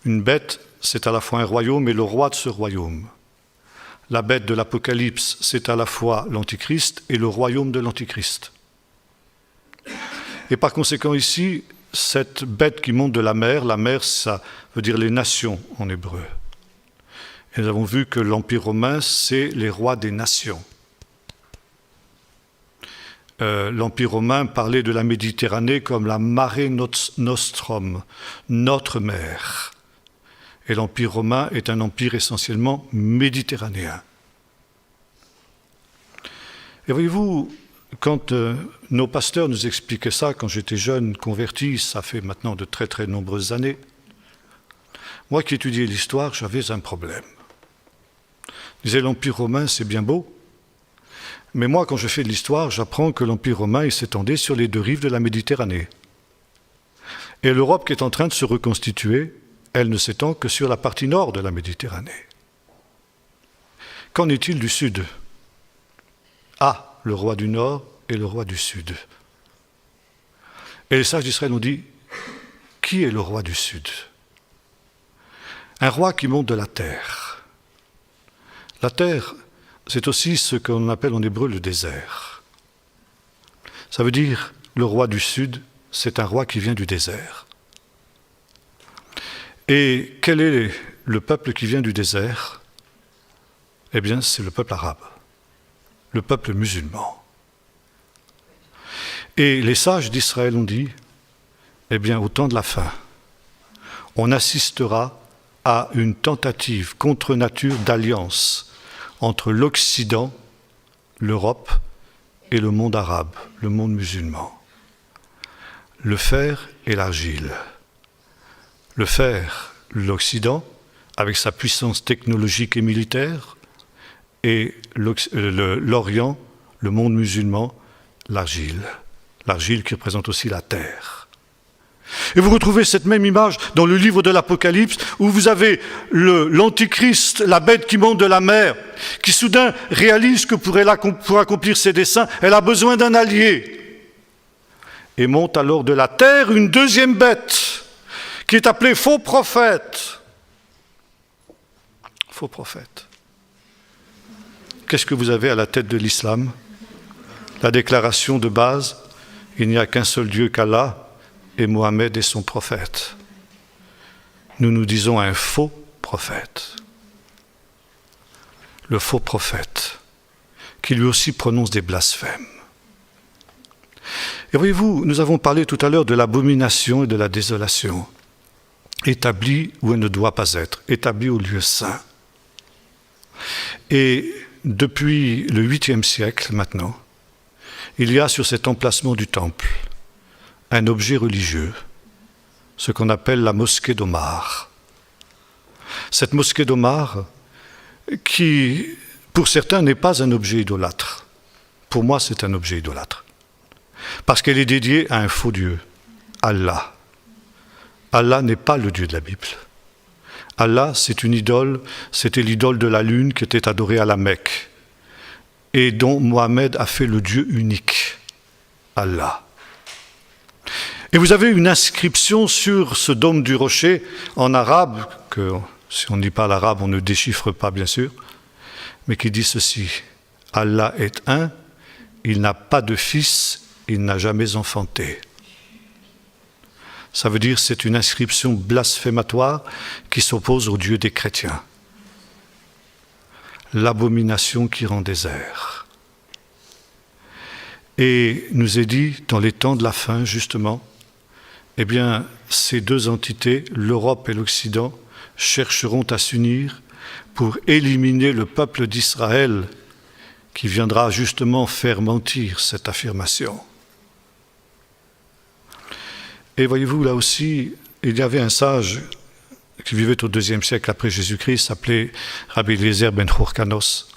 Une bête, c'est à la fois un royaume et le roi de ce royaume. la bête de l'Apocalypse, c'est à la fois l'Antichrist et le royaume de l'Antichrist. Et par conséquent ici, cette bête qui monte de la mer, ça veut dire les nations en hébreu. Et nous avons vu que l'Empire romain, c'est les rois des nations. L'Empire romain parlait de la Méditerranée comme la Mare Nostrum, notre mer. Et l'Empire romain est un empire essentiellement méditerranéen. Et voyez-vous, quand nos pasteurs nous expliquaient ça, quand j'étais jeune, converti, ça fait maintenant de très très nombreuses années, moi qui étudiais l'histoire, j'avais un problème. Je disais, l'Empire romain, c'est bien beau, mais moi, quand je fais de l'histoire, j'apprends que l'Empire romain il s'étendait sur les deux rives de la Méditerranée. Et l'Europe qui est en train de se reconstituer, elle ne s'étend que sur la partie nord de la Méditerranée. Qu'en est-il du sud ? Ah, le roi du nord et le roi du sud. Et les sages d'Israël ont dit, qui est le roi du sud ? Un roi qui monte de la terre. La terre, c'est aussi ce qu'on appelle en hébreu le désert. Ça veut dire, le roi du sud, c'est un roi qui vient du désert. Et quel est le peuple qui vient du désert ? Eh bien, c'est le peuple arabe, le peuple musulman. Et les sages d'Israël ont dit, eh bien, au temps de la fin, on assistera à une tentative contre nature d'alliance entre l'Occident, l'Europe et le monde arabe, le monde musulman. Le fer et l'argile. Le fer, l'Occident, avec sa puissance technologique et militaire, et l'Orient, le monde musulman, l'argile. L'argile qui représente aussi la terre. Et vous retrouvez cette même image dans le livre de l'Apocalypse, où vous avez l'Antichrist, la bête qui monte de la mer, qui soudain réalise que pour accomplir ses desseins, elle a besoin d'un allié. Et monte alors de la terre une deuxième bête, qui est appelé faux prophète. Faux prophète. Qu'est-ce que vous avez à la tête de l'islam ? La déclaration de base, il n'y a qu'un seul Dieu qu'Allah, et Mohammed est son prophète. Nous nous disons un faux prophète. Le faux prophète, qui lui aussi prononce des blasphèmes. Et voyez-vous, nous avons parlé tout à l'heure de l'abomination et de la désolation. Établie où elle ne doit pas être, établie au lieu saint. Et depuis le 8e siècle maintenant, il y a sur cet emplacement du temple un objet religieux, ce qu'on appelle la mosquée d'Omar. Cette mosquée d'Omar, qui pour certains n'est pas un objet idolâtre, pour moi c'est un objet idolâtre, parce qu'elle est dédiée à un faux Dieu, Allah. Allah n'est pas le Dieu de la Bible. Allah, c'est une idole, c'était l'idole de la lune qui était adorée à la Mecque et dont Mohammed a fait le Dieu unique, Allah. Et vous avez une inscription sur ce dôme du rocher en arabe, que si on ne dit pas l'arabe, on ne déchiffre pas bien sûr, mais qui dit ceci, Allah est un, il n'a pas de fils, il n'a jamais enfanté. Ça veut dire que c'est une inscription blasphématoire qui s'oppose au Dieu des chrétiens. L'abomination qui rend désert. Et nous est dit, dans les temps de la fin, justement, eh bien, ces deux entités, l'Europe et l'Occident, chercheront à s'unir pour éliminer le peuple d'Israël qui viendra justement faire mentir cette affirmation. Et voyez-vous, là aussi, il y avait un sage qui vivait au IIe siècle après Jésus-Christ, s'appelait Rabbi Eliezer ben Hurkanos.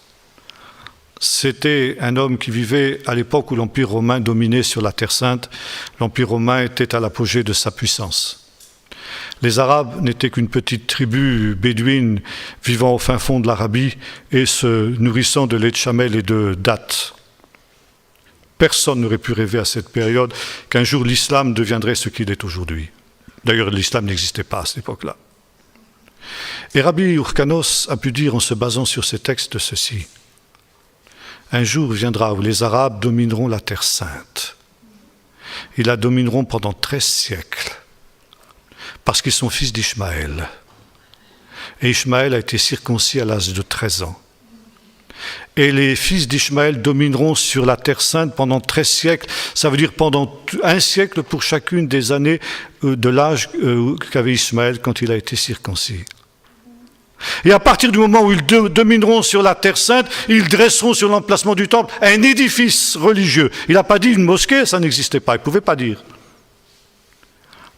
C'était un homme qui vivait à l'époque où l'Empire romain dominait sur la Terre Sainte. L'Empire romain était à l'apogée de sa puissance. Les Arabes n'étaient qu'une petite tribu bédouine vivant au fin fond de l'Arabie et se nourrissant de lait de chamel et de dattes. Personne n'aurait pu rêver à cette période qu'un jour l'islam deviendrait ce qu'il est aujourd'hui. D'ailleurs, l'islam n'existait pas à cette époque-là. Et Rabbi Hyrcanos a pu dire en se basant sur ces textes ceci: un jour viendra où les Arabes domineront la Terre sainte. Ils la domineront pendant 13 siècles, parce qu'ils sont fils d'Ishmaël. Et Ishmaël a été circoncis à l'âge de 13 ans. Et les fils d'Ishmaël domineront sur la Terre sainte pendant 13 siècles. Ça veut dire pendant un siècle pour chacune des années de l'âge qu'avait Ishmaël quand il a été circoncis. Et à partir du moment où ils domineront sur la Terre sainte, ils dresseront sur l'emplacement du temple un édifice religieux. Il n'a pas dit une mosquée, ça n'existait pas, il ne pouvait pas dire.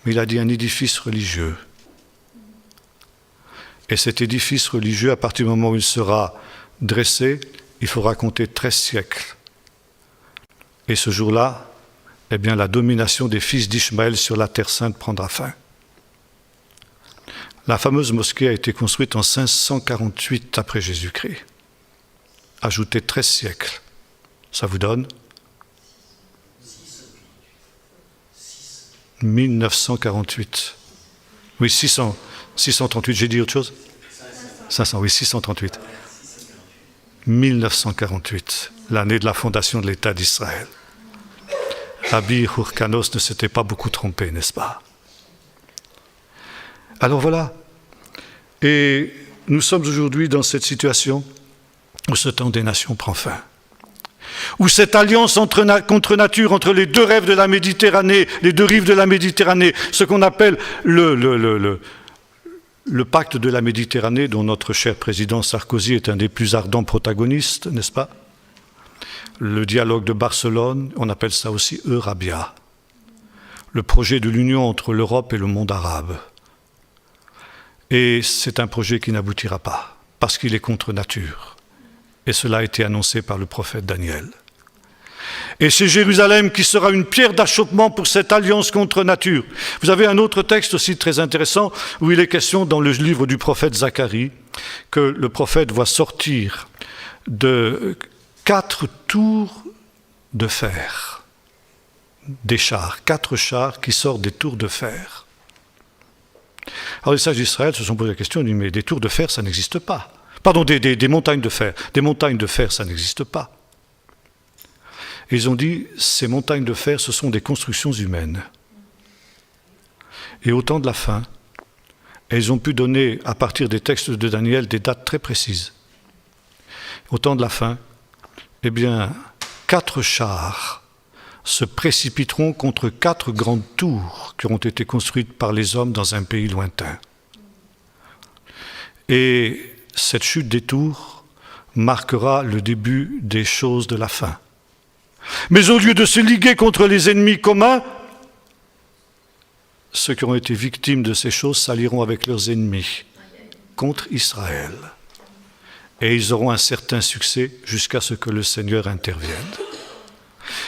Mais il a dit un édifice religieux. Et cet édifice religieux, à partir du moment où il sera dressé, il faudra compter 13 siècles. Et ce jour-là, eh bien, la domination des fils d'Ishmaël sur la Terre sainte prendra fin. La fameuse mosquée a été construite en 548 après Jésus-Christ. Ajoutez 13 siècles. Ça vous donne 1948. Oui, 638. J'ai dit autre chose 500, oui, 638. 1948, l'année de la fondation de l'État d'Israël. Rabbi Hyrcanos ne s'était pas beaucoup trompé, n'est-ce pas? Alors voilà, et nous sommes aujourd'hui dans cette situation où ce temps des nations prend fin, où cette alliance contre nature, entre les deux rives de la Méditerranée, ce qu'on appelle le pacte de la Méditerranée, dont notre cher président Sarkozy est un des plus ardents protagonistes, n'est-ce pas? Le dialogue de Barcelone, on appelle ça aussi Eurabia, le projet de l'union entre l'Europe et le monde arabe. Et c'est un projet qui n'aboutira pas, parce qu'il est contre nature. Et cela a été annoncé par le prophète Daniel. Et c'est Jérusalem qui sera une pierre d'achoppement pour cette alliance contre nature. Vous avez un autre texte aussi très intéressant, où il est question dans le livre du prophète Zacharie, que le prophète voit sortir de 4 tours de fer, des chars, 4 chars qui sortent des tours de fer. Alors les sages d'Israël se sont posé la question, ils disent, mais des tours de fer, ça n'existe pas. Pardon, des montagnes de fer. Des montagnes de fer, ça n'existe pas. Et ils ont dit, ces montagnes de fer, ce sont des constructions humaines. Et au temps de la fin, ils ont pu donner, à partir des textes de Daniel, des dates très précises. Au temps de la fin, eh bien, 4 chars se précipiteront contre 4 grandes tours qui auront été construites par les hommes dans un pays lointain. Et cette chute des tours marquera le début des choses de la fin. Mais au lieu de se liguer contre les ennemis communs, ceux qui ont été victimes de ces choses s'allieront avec leurs ennemis contre Israël. Et ils auront un certain succès jusqu'à ce que le Seigneur intervienne.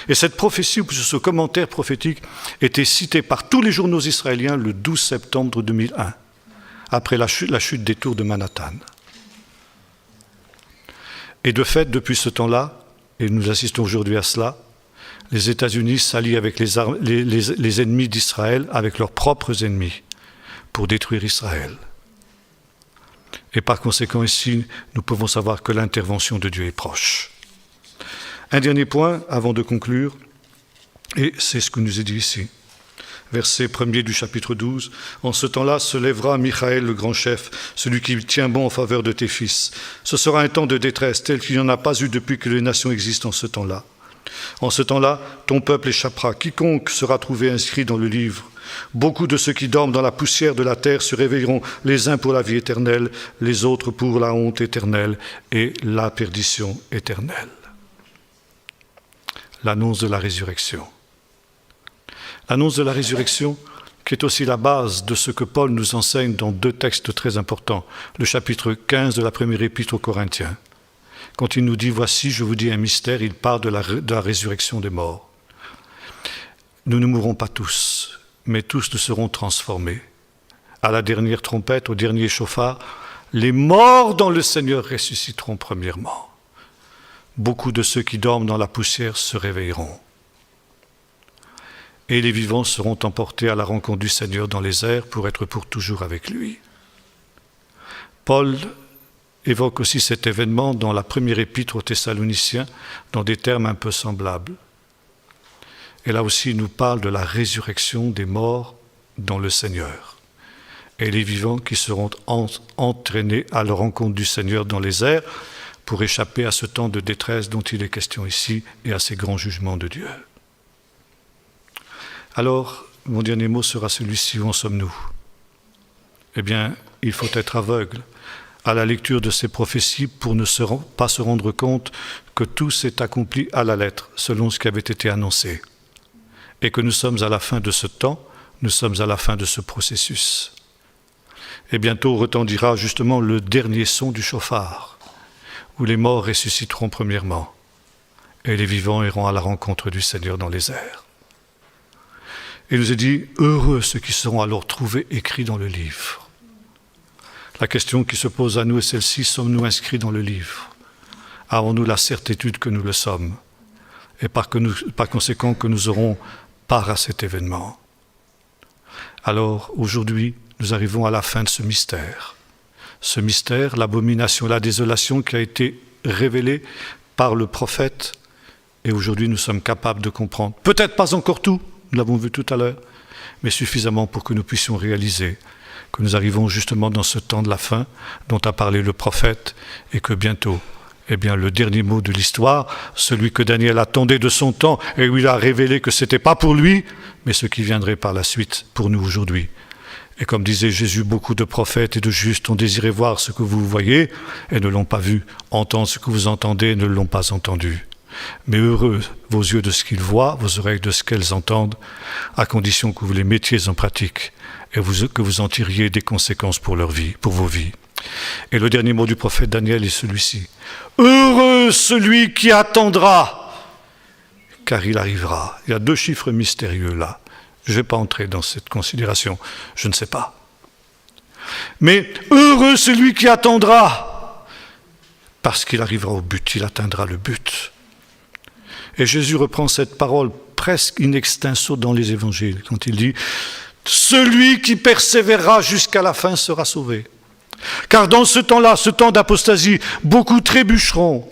Et cette prophétie, ou ce commentaire prophétique, était cité par tous les journaux israéliens le 12 septembre 2001, après la chute des tours de Manhattan. Et de fait, depuis ce temps-là, et nous assistons aujourd'hui à cela, les États-Unis s'allient avec les ennemis d'Israël, avec leurs propres ennemis, pour détruire Israël. Et par conséquent, ici, nous pouvons savoir que l'intervention de Dieu est proche. Un dernier point, avant de conclure, et c'est ce que nous est dit ici. Verset 1er du chapitre 12. « En ce temps-là se lèvera Michaël, le grand chef, celui qui tient bon en faveur de tes fils. Ce sera un temps de détresse, tel qu'il n'y en a pas eu depuis que les nations existent en ce temps-là. En ce temps-là, ton peuple échappera. Quiconque sera trouvé inscrit dans le livre. Beaucoup de ceux qui dorment dans la poussière de la terre se réveilleront, les uns pour la vie éternelle, les autres pour la honte éternelle et la perdition éternelle. » L'annonce de la résurrection. L'annonce de la résurrection qui est aussi la base de ce que Paul nous enseigne dans 2 textes très importants. Le chapitre 15 de la première épître aux Corinthiens. Quand il nous dit « Voici, je vous dis un mystère », il parle de la résurrection des morts. Nous ne mourrons pas tous, mais tous nous serons transformés. À la dernière trompette, au dernier chauffard, les morts dans le Seigneur ressusciteront premièrement. Beaucoup de ceux qui dorment dans la poussière se réveilleront. Et les vivants seront emportés à la rencontre du Seigneur dans les airs pour être pour toujours avec lui. Paul évoque aussi cet événement dans la première épître aux Thessaloniciens dans des termes un peu semblables. Et là aussi, il nous parle de la résurrection des morts dans le Seigneur et les vivants qui seront entraînés à la rencontre du Seigneur dans les airs pour échapper à ce temps de détresse dont il est question ici et à ces grands jugements de Dieu. Alors, mon dernier mot sera celui-ci: où en sommes-nous? Eh bien, il faut être aveugle à la lecture de ces prophéties pour ne pas se rendre compte que tout s'est accompli à la lettre, selon ce qui avait été annoncé, et que nous sommes à la fin de ce temps, nous sommes à la fin de ce processus. Et bientôt retentira justement le dernier son du chauffard, où les morts ressusciteront premièrement, et les vivants iront à la rencontre du Seigneur dans les airs. Il nous est dit, heureux ceux qui seront alors trouvés écrits dans le livre. La question qui se pose à nous est celle-ci: sommes-nous inscrits dans le livre? Avons-nous la certitude que nous le sommes? Et par conséquent que nous aurons part à cet événement. Alors, aujourd'hui, nous arrivons à la fin de ce mystère. Ce mystère, l'abomination, la désolation qui a été révélée par le prophète. Et aujourd'hui, nous sommes capables de comprendre. Peut-être pas encore tout, nous l'avons vu tout à l'heure, mais suffisamment pour que nous puissions réaliser que nous arrivons justement dans ce temps de la fin dont a parlé le prophète et que bientôt, eh bien, le dernier mot de l'histoire, celui que Daniel attendait de son temps et où il a révélé que ce n'était pas pour lui, mais ce qui viendrait par la suite pour nous aujourd'hui. Et comme disait Jésus, beaucoup de prophètes et de justes ont désiré voir ce que vous voyez et ne l'ont pas vu, entendre ce que vous entendez et ne l'ont pas entendu. Mais heureux vos yeux de ce qu'ils voient, vos oreilles de ce qu'elles entendent, à condition que vous les mettiez en pratique et que vous en tiriez des conséquences pour leur vie, pour vos vies. Et le dernier mot du prophète Daniel est celui-ci: heureux celui qui attendra, car il arrivera. Il y a 2 chiffres mystérieux là. Je ne vais pas entrer dans cette considération, je ne sais pas. Mais heureux celui qui attendra, parce qu'il arrivera au but, il atteindra le but. Et Jésus reprend cette parole presque in extenso dans les évangiles, quand il dit « Celui qui persévérera jusqu'à la fin sera sauvé. » Car dans ce temps-là, ce temps d'apostasie, beaucoup trébucheront,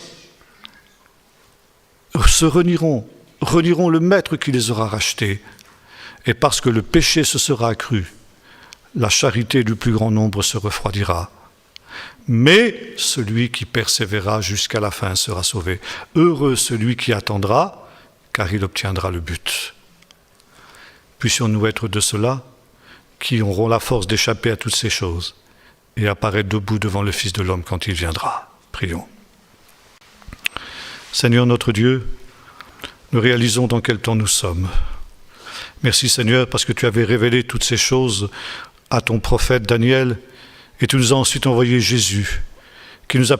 se renieront le maître qui les aura rachetés. Et parce que le péché se sera accru, la charité du plus grand nombre se refroidira. Mais celui qui persévérera jusqu'à la fin sera sauvé. Heureux celui qui attendra, car il obtiendra le but. Puissions-nous être de ceux-là qui auront la force d'échapper à toutes ces choses et apparaître debout devant le Fils de l'homme quand il viendra. Prions. Seigneur notre Dieu, nous réalisons dans quel temps nous sommes. Merci Seigneur parce que tu avais révélé toutes ces choses à ton prophète Daniel et tu nous as ensuite envoyé Jésus qui nous a